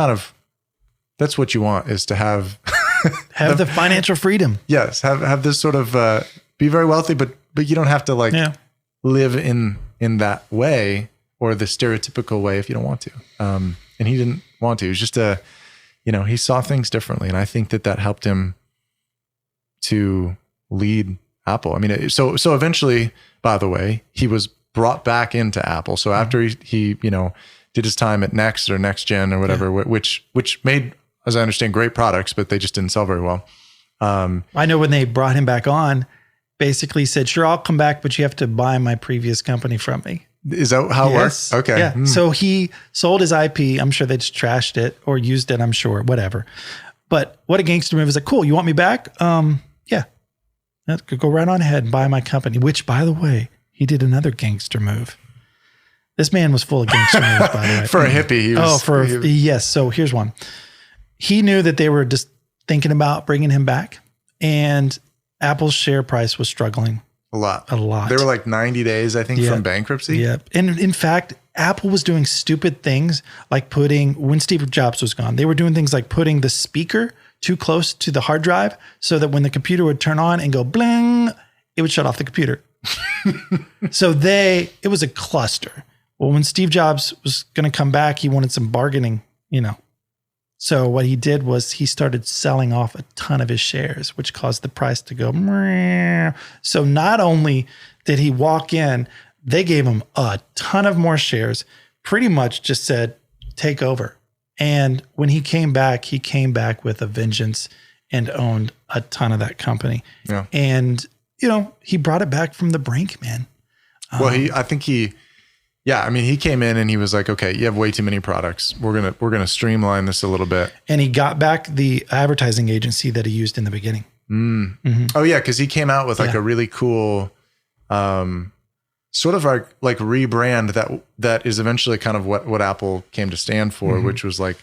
what you want, is to have, the financial freedom. Yes. Have this sort of, be very wealthy, but you don't have to live in that way, or the stereotypical way, if you don't want to. And he didn't want to. It was just he saw things differently. And I think that helped him to lead Apple. I mean, so eventually, by the way, he was brought back into Apple. So after he did his time at Next or Next Gen or whatever, which made, as I understand, great products, but they just didn't sell very well. I know when they brought him back on, basically said, sure, I'll come back, but you have to buy my previous company from me. Is that how it works? Okay. Yeah. So he sold his IP. I'm sure they just trashed it or used it. I'm sure, whatever. But what a gangster move. Is like, cool. You want me back? Yeah. Go right on ahead and buy my company, which, by the way, he did another gangster move. This man was full of gangster moves, by the way. For a hippie. Yes. So here's one. He knew that they were just thinking about bringing him back, and Apple's share price was struggling. A lot. They were like 90 days, I think, from bankruptcy. Yeah. And in fact, Apple was doing stupid things like when Steve Jobs was gone, they were doing things like putting the speaker too close to the hard drive so that when the computer would turn on and go bling, it would shut off the computer. So it was a cluster. Well, when Steve Jobs was going to come back, he wanted some bargaining, So what he did was he started selling off a ton of his shares, which caused the price to go. Meh. So not only did he walk in, they gave him a ton of more shares, pretty much just said, take over. And when he came back with a vengeance and owned a ton of that company. Yeah. And, he brought it back from the brink, man. Well, he came in and he was like, okay, you have way too many products. We're going to streamline this a little bit. And he got back the advertising agency that he used in the beginning. Mm-hmm. Oh yeah. Cause he came out with like a really cool, sort of like rebrand that is eventually kind of what Apple came to stand for, which was like,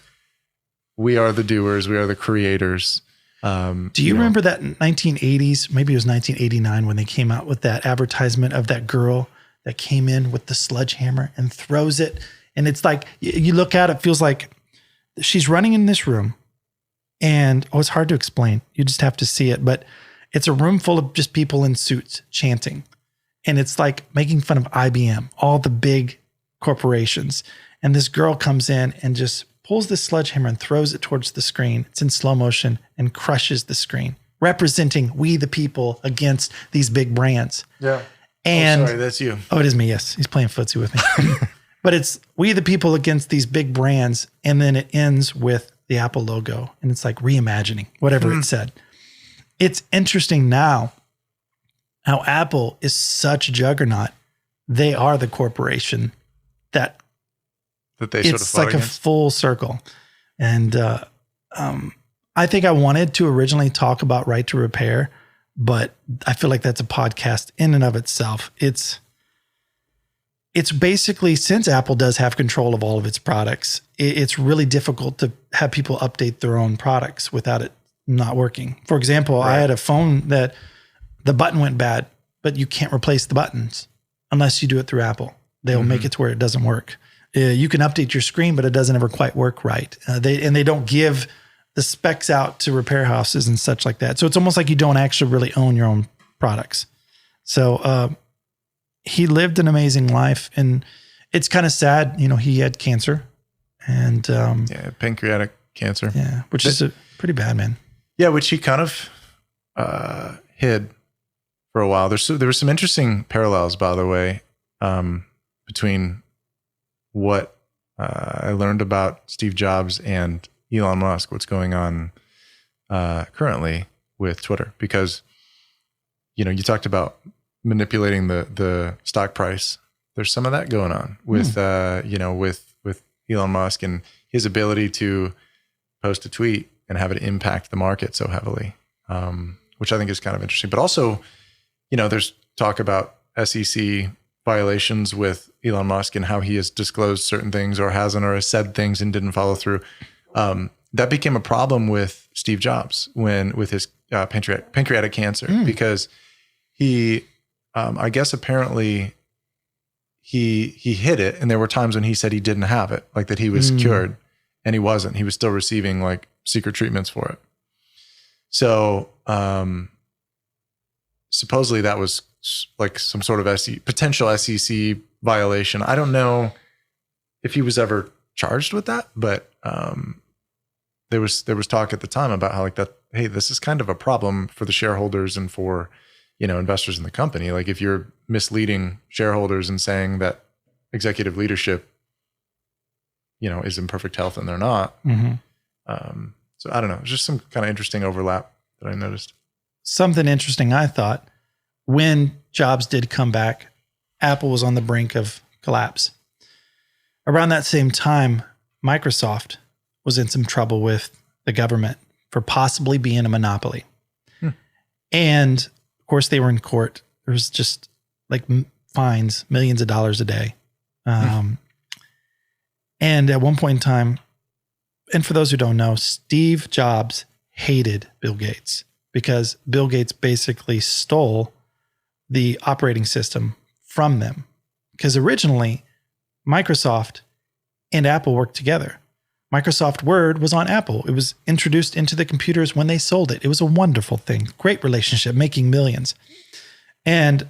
we are the doers, we are the creators. Do you remember that in 1980s, maybe it was 1989 when they came out with that advertisement of that girl that came in with the sledgehammer and throws it. And it's like, you look at it, feels like she's running in this room and, it's hard to explain. You just have to see it, but it's a room full of just people in suits chanting. And it's like making fun of IBM, all the big corporations. And this girl comes in and just pulls this sledgehammer and throws it towards the screen. It's in slow motion and crushes the screen, representing we the people against these big brands. Yeah. And sorry, that's you. Oh, it is me. Yes. He's playing footsie with me. But it's we the people against these big brands. And then it ends with the Apple logo. And it's like reimagining, whatever it said. It's interesting now how Apple is such a juggernaut. They are the corporation that they sort of it's like against. A full circle. And I think I wanted to originally talk about right to repair, but I feel like that's a podcast in and of itself. It's basically, since Apple does have control of all of its products, it's really difficult to have people update their own products without it not working. For example, I had a phone that the button went bad, but you can't replace the buttons unless you do it through Apple. They'll make it to where it doesn't work. You can update your screen, but it doesn't ever quite work right. They don't give the specs out to repair houses and such like that. So it's almost like you don't actually really own your own products. So he lived an amazing life, and it's kind of sad. He had cancer, and pancreatic cancer. Yeah, which is a pretty bad, man. Yeah, which he kind of hid for a while. There were some interesting parallels, by the way, between what I learned about Steve Jobs and Elon Musk, what's going on currently with Twitter, because, you know, you talked about manipulating the stock price. There's some of that going on with, you know, with Elon Musk and his ability to post a tweet and have it impact the market so heavily, which I think is kind of interesting. But also, you know, there's talk about SEC violations with Elon Musk and how he has disclosed certain things or hasn't, or has said things and didn't follow through. That became a problem with Steve Jobs with his pancreatic cancer, because he, I guess apparently he hid it. And there were times when he said he didn't have it, like that he was cured, and he wasn't. He was still receiving like secret treatments for it. So supposedly that was like some sort of potential SEC violation. I don't know if he was ever charged with that, but there was talk at the time about how like that, hey, this is kind of a problem for the shareholders and for, you know, investors in the company. Like if you're misleading shareholders and saying that executive leadership, you know, is in perfect health and they're not. So I don't know, just some kind of interesting overlap that I noticed. Something interesting, I thought, when Jobs did come back, Apple was on the brink of collapse. Around that same time, Microsoft was in some trouble with the government for possibly being a monopoly. And of course, they were in court. There was just like fines, millions of dollars a day. And at one point in time, and for those who don't know, Steve Jobs hated Bill Gates because Bill Gates basically stole the operating system from them. Because originally, Microsoft and Apple worked together. Microsoft Word was on Apple. It was introduced into the computers when they sold it. It was a wonderful thing. Great relationship, making millions. And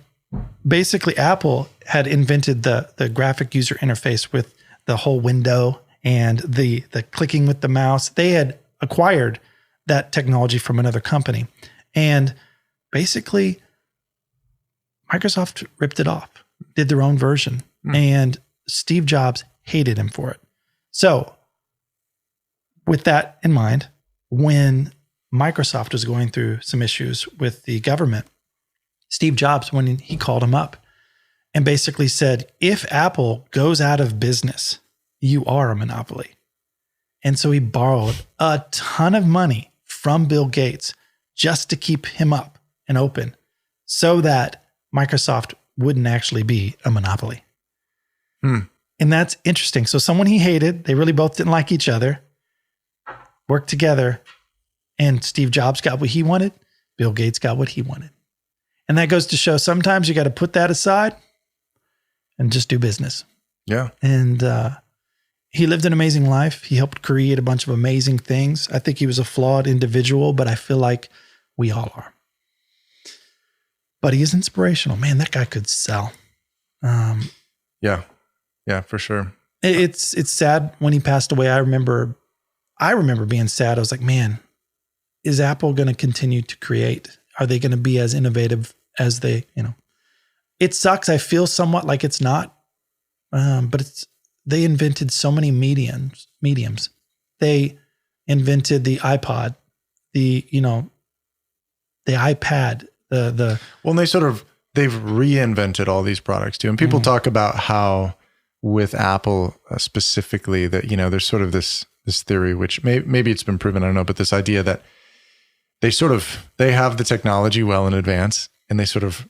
basically, Apple had invented the graphic user interface with the whole window and the clicking with the mouse. They had acquired that technology from another company. And basically, Microsoft ripped it off, did their own version. And Steve Jobs hated him for it. So with that in mind, when Microsoft was going through some issues with the government, Steve Jobs, when he called him up and basically said, if Apple goes out of business, you are a monopoly. And so he borrowed a ton of money from Bill Gates just to keep him up and open so that Microsoft wouldn't actually be a monopoly. And that's interesting. So someone he hated, they really both didn't like each other, worked together, and Steve Jobs got what he wanted. Bill Gates got what he wanted. And that goes to show sometimes you got to put that aside and just do business. Yeah. And he lived an amazing life. He helped create a bunch of amazing things. I think he was a flawed individual, but I feel like we all are. But he is inspirational. Man, that guy could sell. Yeah, for sure. It's sad when he passed away. I remember being sad. I was like, man, is Apple going to continue to create? Are they going to be as innovative as they, you know? It sucks. I feel somewhat like it's not, but they invented so many mediums. They invented the iPod, the iPad, well, and they've reinvented all these products too. And people talk about how with Apple specifically that, you know, there's sort of this theory, which maybe it's been proven, I don't know, but this idea that they have the technology well in advance and they sort of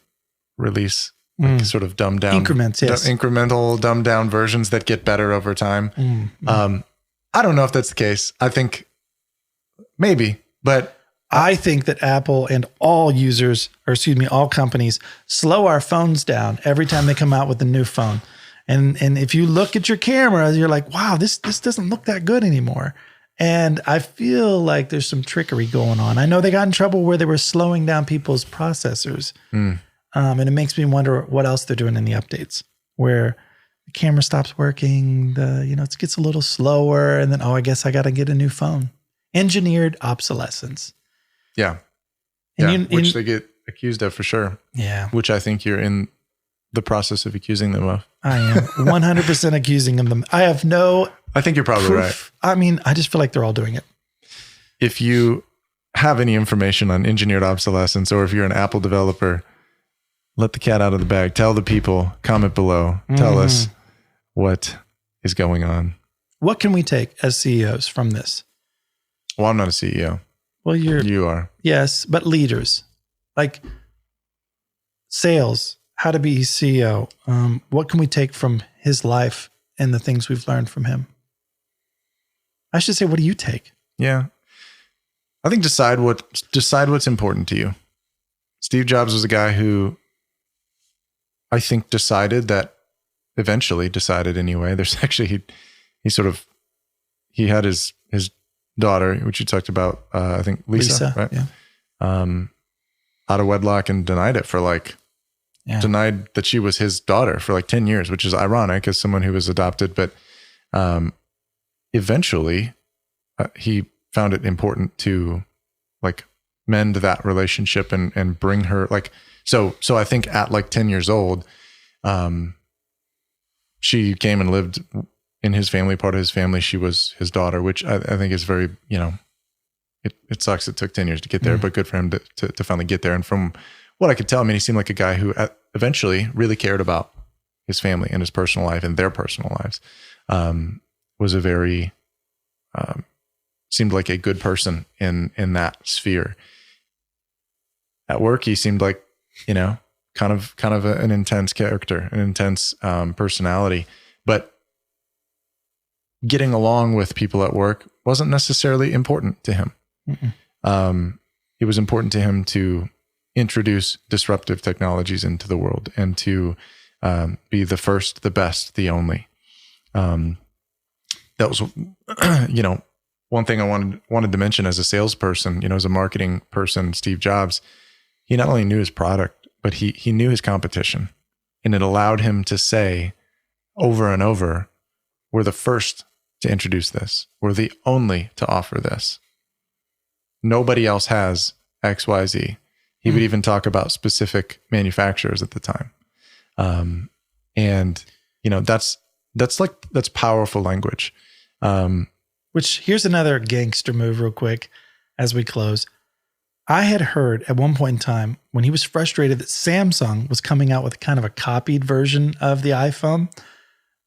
release like sort of dumbed down increments, yes. Incremental dumbed down versions that get better over time. I don't know if that's the case. I think maybe, but I think that Apple and all companies slow our phones down every time they come out with a new phone. And if you look at your camera, you're like, wow, this doesn't look that good anymore. And I feel like there's some trickery going on. I know they got in trouble where they were slowing down people's processors. And it makes me wonder what else they're doing in the updates, where the camera stops working, it gets a little slower, and then, I guess I got to get a new phone. Engineered obsolescence. Yeah. Which they get accused of for sure. Yeah. Which I think you're in the process of accusing them of. I am 100% accusing them. I have no I think you're probably proof. right. I mean, I just feel like they're all doing it. If you have any information on engineered obsolescence, or if you're an Apple developer, let the cat out of the bag. Tell the people, comment below, tell us what is going on. What can we take as CEOs from this? Well, I'm not a CEO. Well, you are. Yes, but leaders, like sales, how to be CEO. What can we take from his life and the things we've learned from him? I should say, what do you take? Yeah. I think decide what's important to you. Steve Jobs was a guy who I think eventually decided anyway. There's actually, he had his daughter, which you talked about, I think Lisa, right? Yeah. Out of wedlock, and denied it for denied that she was his daughter for 10 years, which is ironic as someone who was adopted. But eventually he found it important to mend that relationship and bring her so I think at 10 years old, she came and lived in his family, part of his family. She was his daughter, which I think is very, it sucks. It took 10 years to get there, but good for him to finally get there. And from what I could tell, he seemed like a guy who eventually really cared about his family and his personal life and their personal lives. Was a very, seemed like a good person in that sphere. At work, he seemed like, kind of an intense character, an intense personality, but getting along with people at work wasn't necessarily important to him. It was important to him to introduce disruptive technologies into the world and to be the first, the best, the only. That was, one thing I wanted to mention as a salesperson, as a marketing person. Steve Jobs, he not only knew his product, but he knew his competition, and it allowed him to say over and over, we're the first to introduce this. We're the only to offer this. Nobody else has XYZ. He would even talk about specific manufacturers at the time. And that's powerful language. Which, here's another gangster move real quick as we close. I had heard at one point in time when he was frustrated that Samsung was coming out with kind of a copied version of the iPhone,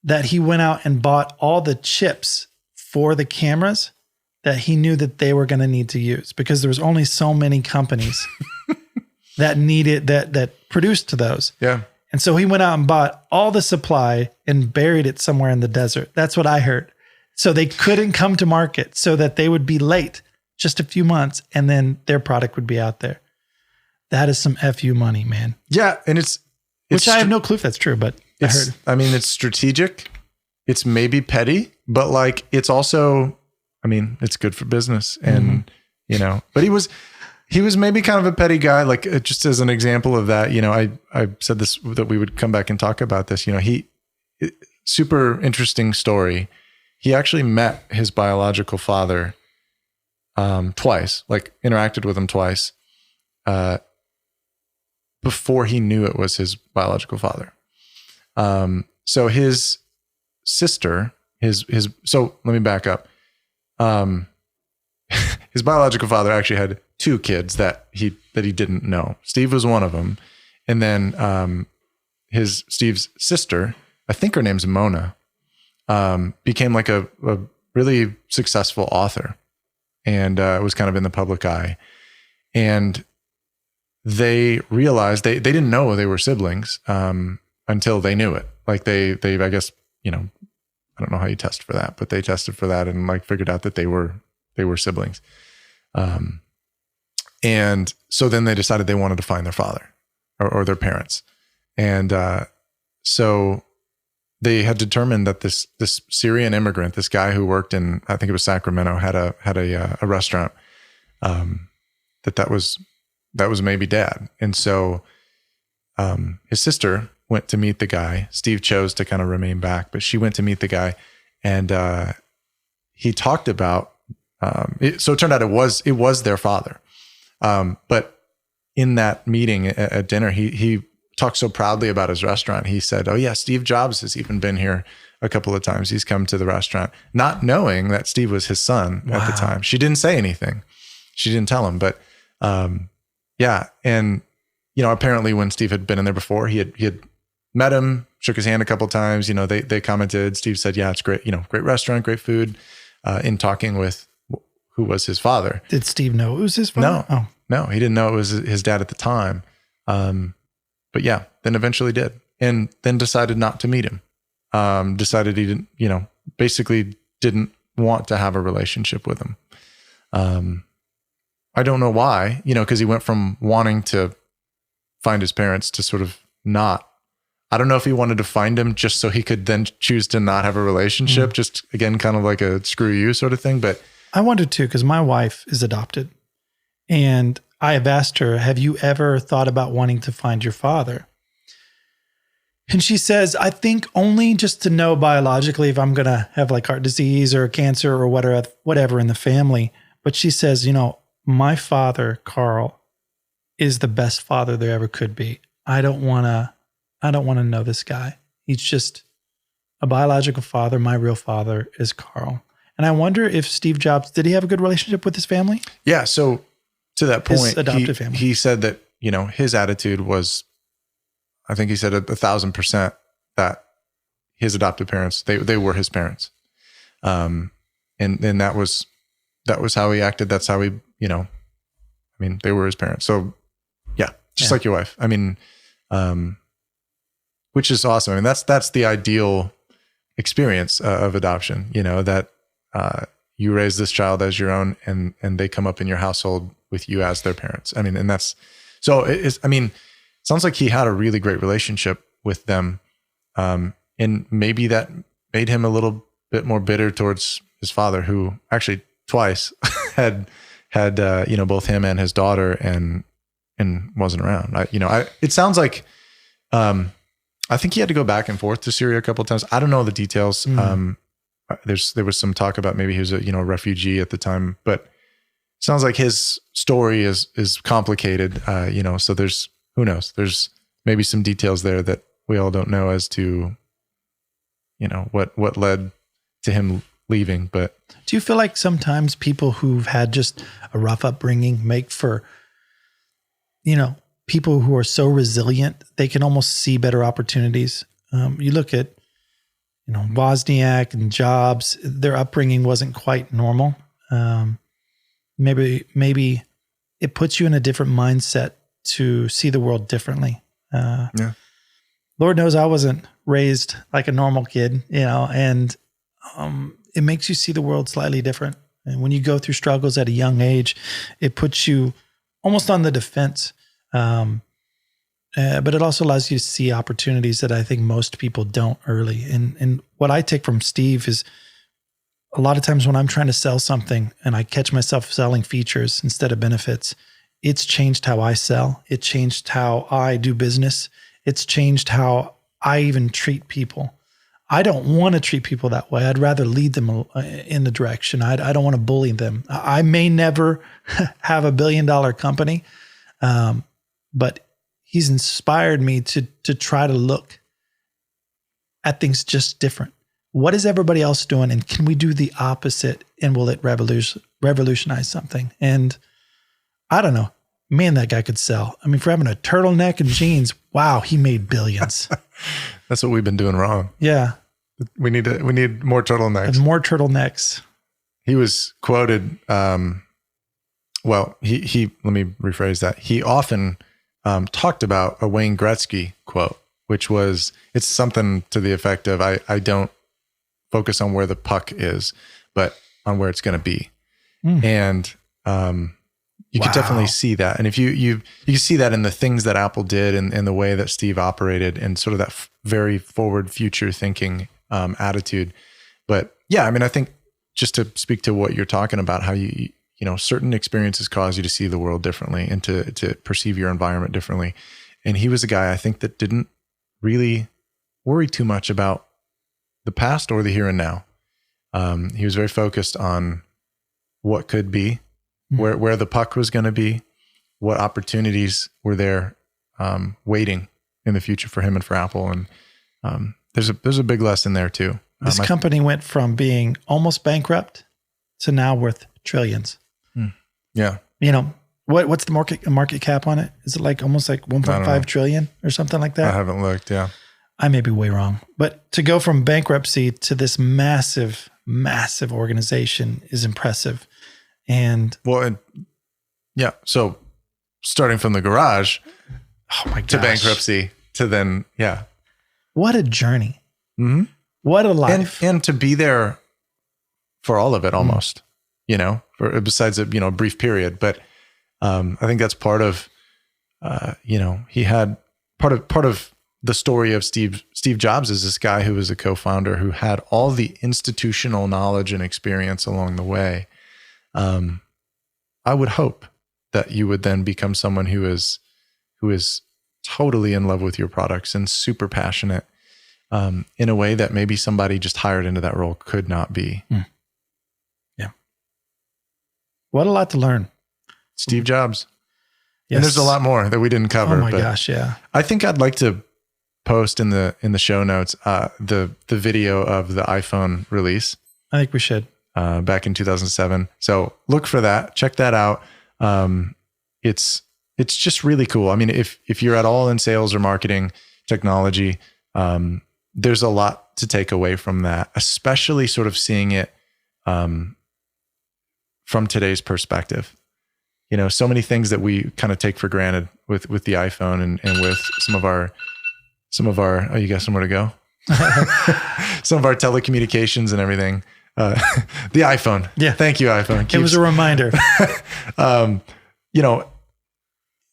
that he went out and bought all the chips for the cameras that he knew that they were going to need to use, because there was only so many companies that needed that produced those. Yeah. And so he went out and bought all the supply and buried it somewhere in the desert. That's what I heard. So they couldn't come to market, so that they would be late just a few months, and then their product would be out there. That is some FU money, man. Yeah. And it's which I have no clue if that's true, but I heard. It's strategic. It's maybe petty, but it's also, it's good for business. And, but he was maybe kind of a petty guy. Just as an example of that, I said this, that we would come back and talk about this, super interesting story. He actually met his biological father twice, interacted with him twice, before he knew it was his biological father. So his sister, so let me back up. His biological father actually had two kids that he didn't know. Steve was one of them. And then Steve's sister, I think her name's Mona, became a really successful author, and was kind of in the public eye. And they realized they didn't know they were siblings until they knew it. They I guess, I don't know how you test for that, but they tested for that and figured out that they were siblings. And so then they decided they wanted to find their father or their parents. And so they had determined that this Syrian immigrant, this guy who worked in, I think it was Sacramento, had a restaurant, that was maybe dad. And so his sister went to meet the guy. Steve chose to kind of remain back, but she went to meet the guy, and he talked about. So it turned out it was their father. But in that meeting at dinner, he talked so proudly about his restaurant. He said, "Oh yeah, Steve Jobs has even been here a couple of times. He's come to the restaurant," not knowing that Steve was his son at the time. She didn't say anything. didn't tell him, but yeah. And, apparently when Steve had been in there before, he had met him, shook his hand a couple of times, they commented, Steve said, yeah, it's great, great restaurant, great food, in talking with who was his father. Did Steve know it was his father? No, he didn't know it was his dad at the time. But yeah, then eventually did. And then decided not to meet him. Decided he didn't, basically didn't want to have a relationship with him. I don't know why, because he went from wanting to find his parents to sort of not. I don't know if he wanted to find him just so he could then choose to not have a relationship, just again, kind of like a screw you sort of thing. But I wonder too, because my wife is adopted, and I have asked her, have you ever thought about wanting to find your father? And she says, I think only just to know biologically if I'm going to have like heart disease or cancer or whatever in the family. But she says, my father, Carl, is the best father there ever could be. I don't want to know this guy. He's just a biological father. My real father is Carl. And I wonder if Steve Jobs, did he have a good relationship with his family? Yeah. So to that point, his adopted family. He said that, his attitude was, I think he said 1,000% that his adopted parents, they were his parents. And that was how he acted. That's how he, they were his parents. So yeah, just like your wife. Which is awesome. I mean, that's the ideal experience of adoption, that you raise this child as your own and they come up in your household with you as their parents. And that's, so it sounds like he had a really great relationship with them. And maybe that made him a little bit more bitter towards his father, who actually twice had both him and his daughter and wasn't around. It sounds like, I think he had to go back and forth to Syria a couple of times. I don't know the details. There was some talk about maybe he was a refugee at the time, but it sounds like his story is complicated. So who knows? There's maybe some details there that we all don't know as to, what led to him leaving. But do you feel like sometimes people who've had just a rough upbringing make for, people who are so resilient, they can almost see better opportunities? You look at, Wozniak and Jobs, their upbringing wasn't quite normal. Maybe it puts you in a different mindset to see the world differently. Yeah. Lord knows I wasn't raised like a normal kid, and it makes you see the world slightly different. And when you go through struggles at a young age, it puts you almost on the defense. But it also allows you to see opportunities that I think most people don't early. And what I take from Steve is a lot of times when I'm trying to sell something and I catch myself selling features instead of benefits, it's changed how I sell. It changed how I do business. It's changed how I even treat people. I don't want to treat people that way. I'd rather lead them in the direction. I don't want to bully them. I may never have $1 billion company, but he's inspired me to try to look at things just different. What is everybody else doing? And can we do the opposite? And will it revolutionize something? And I don't know, man, that guy could sell. For having a turtleneck and jeans, wow, he made billions. That's what we've been doing wrong. Yeah. We need more turtlenecks. And more turtlenecks. He was quoted, he let me rephrase that. He often talked about a Wayne Gretzky quote, which was, it's something to the effect of, I don't focus on where the puck is, but on where it's going to be. And you could definitely see that. And if you see that in the things that Apple did and the way that Steve operated and sort of that very forward future thinking attitude. But yeah, I think just to speak to what you're talking about, how you certain experiences cause you to see the world differently and to perceive your environment differently. And he was a guy, I think, that didn't really worry too much about the past or the here and now. He was very focused on what could be, where the puck was going to be, what opportunities were there waiting in the future for him and for Apple. And there's a big lesson there too. This company went from being almost bankrupt to now worth trillions. Yeah. What's the market cap on it? Is it like almost like 1.5 trillion or something like that? I haven't looked. Yeah. I may be way wrong, but to go from bankruptcy to this massive, massive organization is impressive. And so starting from the garage to bankruptcy to then, what a journey. Mm-hmm. What a life. And to be there for all of it almost, besides a brief period. But I think that's part of, he had part of the story of Steve Jobs is this guy who was a co-founder who had all the institutional knowledge and experience along the way. I would hope that you would then become someone who is totally in love with your products and super passionate in a way that maybe somebody just hired into that role could not be. Yeah. What a lot to learn. Steve Jobs. Yes. And there's a lot more that we didn't cover. Oh my gosh, yeah. I think I'd like to post in the show notes the video of the iPhone release. I think we should. Back in 2007. So look for that. Check that out. It's just really cool. I mean, if you're at all in sales or marketing technology, there's a lot to take away from that, especially sort of seeing it from today's perspective. So many things that we kind of take for granted with the iPhone and with some of our, oh, you got somewhere to go? Some of our telecommunications and everything. The iPhone. Yeah. Thank you, iPhone. It was a reminder.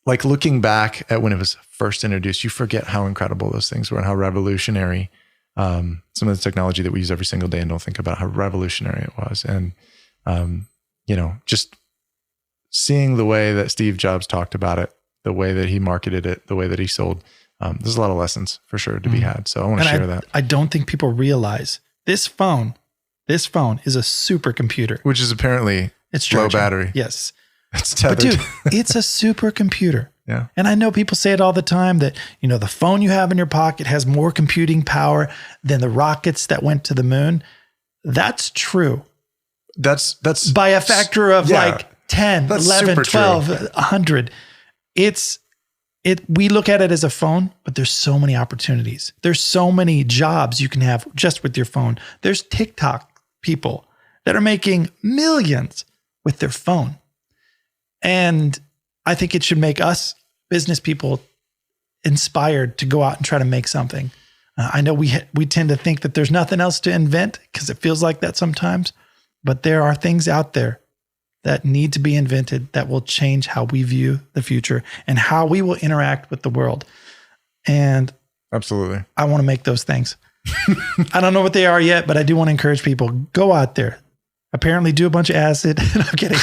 Like looking back at when it was first introduced, you forget how incredible those things were and how revolutionary some of the technology that we use every single day and don't think about how revolutionary it was. And, just seeing the way that Steve Jobs talked about it, the way that he marketed it, the way that he sold, there's a lot of lessons for sure to be had. So I want to share that. I don't think people realize this phone is a supercomputer. Which is apparently low battery. Yes. It's tethered. But dude, it's a supercomputer. Yeah. And I know people say it all the time that, the phone you have in your pocket has more computing power than the rockets that went to the moon. That's true. That's by a factor of like 10, 11, 12, 100. We look at it as a phone, but there's so many opportunities. There's so many jobs you can have just with your phone. There's TikTok people that are making millions with their phone. And I think it should make us business people inspired to go out and try to make something. I know we tend to think that there's nothing else to invent because it feels like that sometimes, but there are things out there that need to be invented that will change how we view the future and how we will interact with the world. And absolutely, I want to make those things. I don't know what they are yet, but I do want to encourage people, go out there. Apparently do a bunch of acid. No, I'm kidding.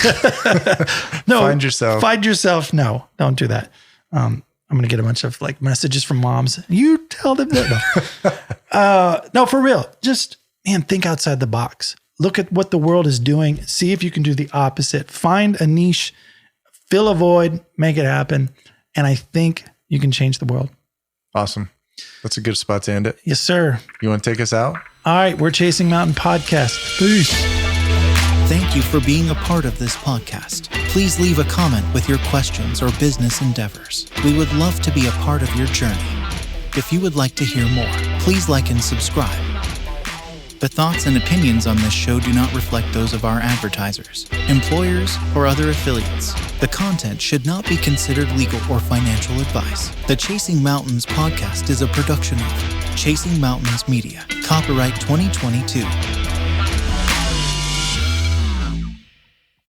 No, find yourself. No, don't do that. I'm going to get a bunch of like messages from moms. You tell them that. No, for real. Just, think outside the box. Look at what the world is doing. See if you can do the opposite. Find a niche, fill a void, make it happen. And I think you can change the world. Awesome. That's a good spot to end it. Yes, sir. You want to take us out? All right. We're Chasing Mountain Podcast. Peace. Thank you for being a part of this podcast. Please leave a comment with your questions or business endeavors. We would love to be a part of your journey. If you would like to hear more, please like and subscribe. The thoughts and opinions on this show do not reflect those of our advertisers, employers, or other affiliates. The content should not be considered legal or financial advice. The Chasing Mountains podcast is a production of Chasing Mountains Media. Copyright 2022.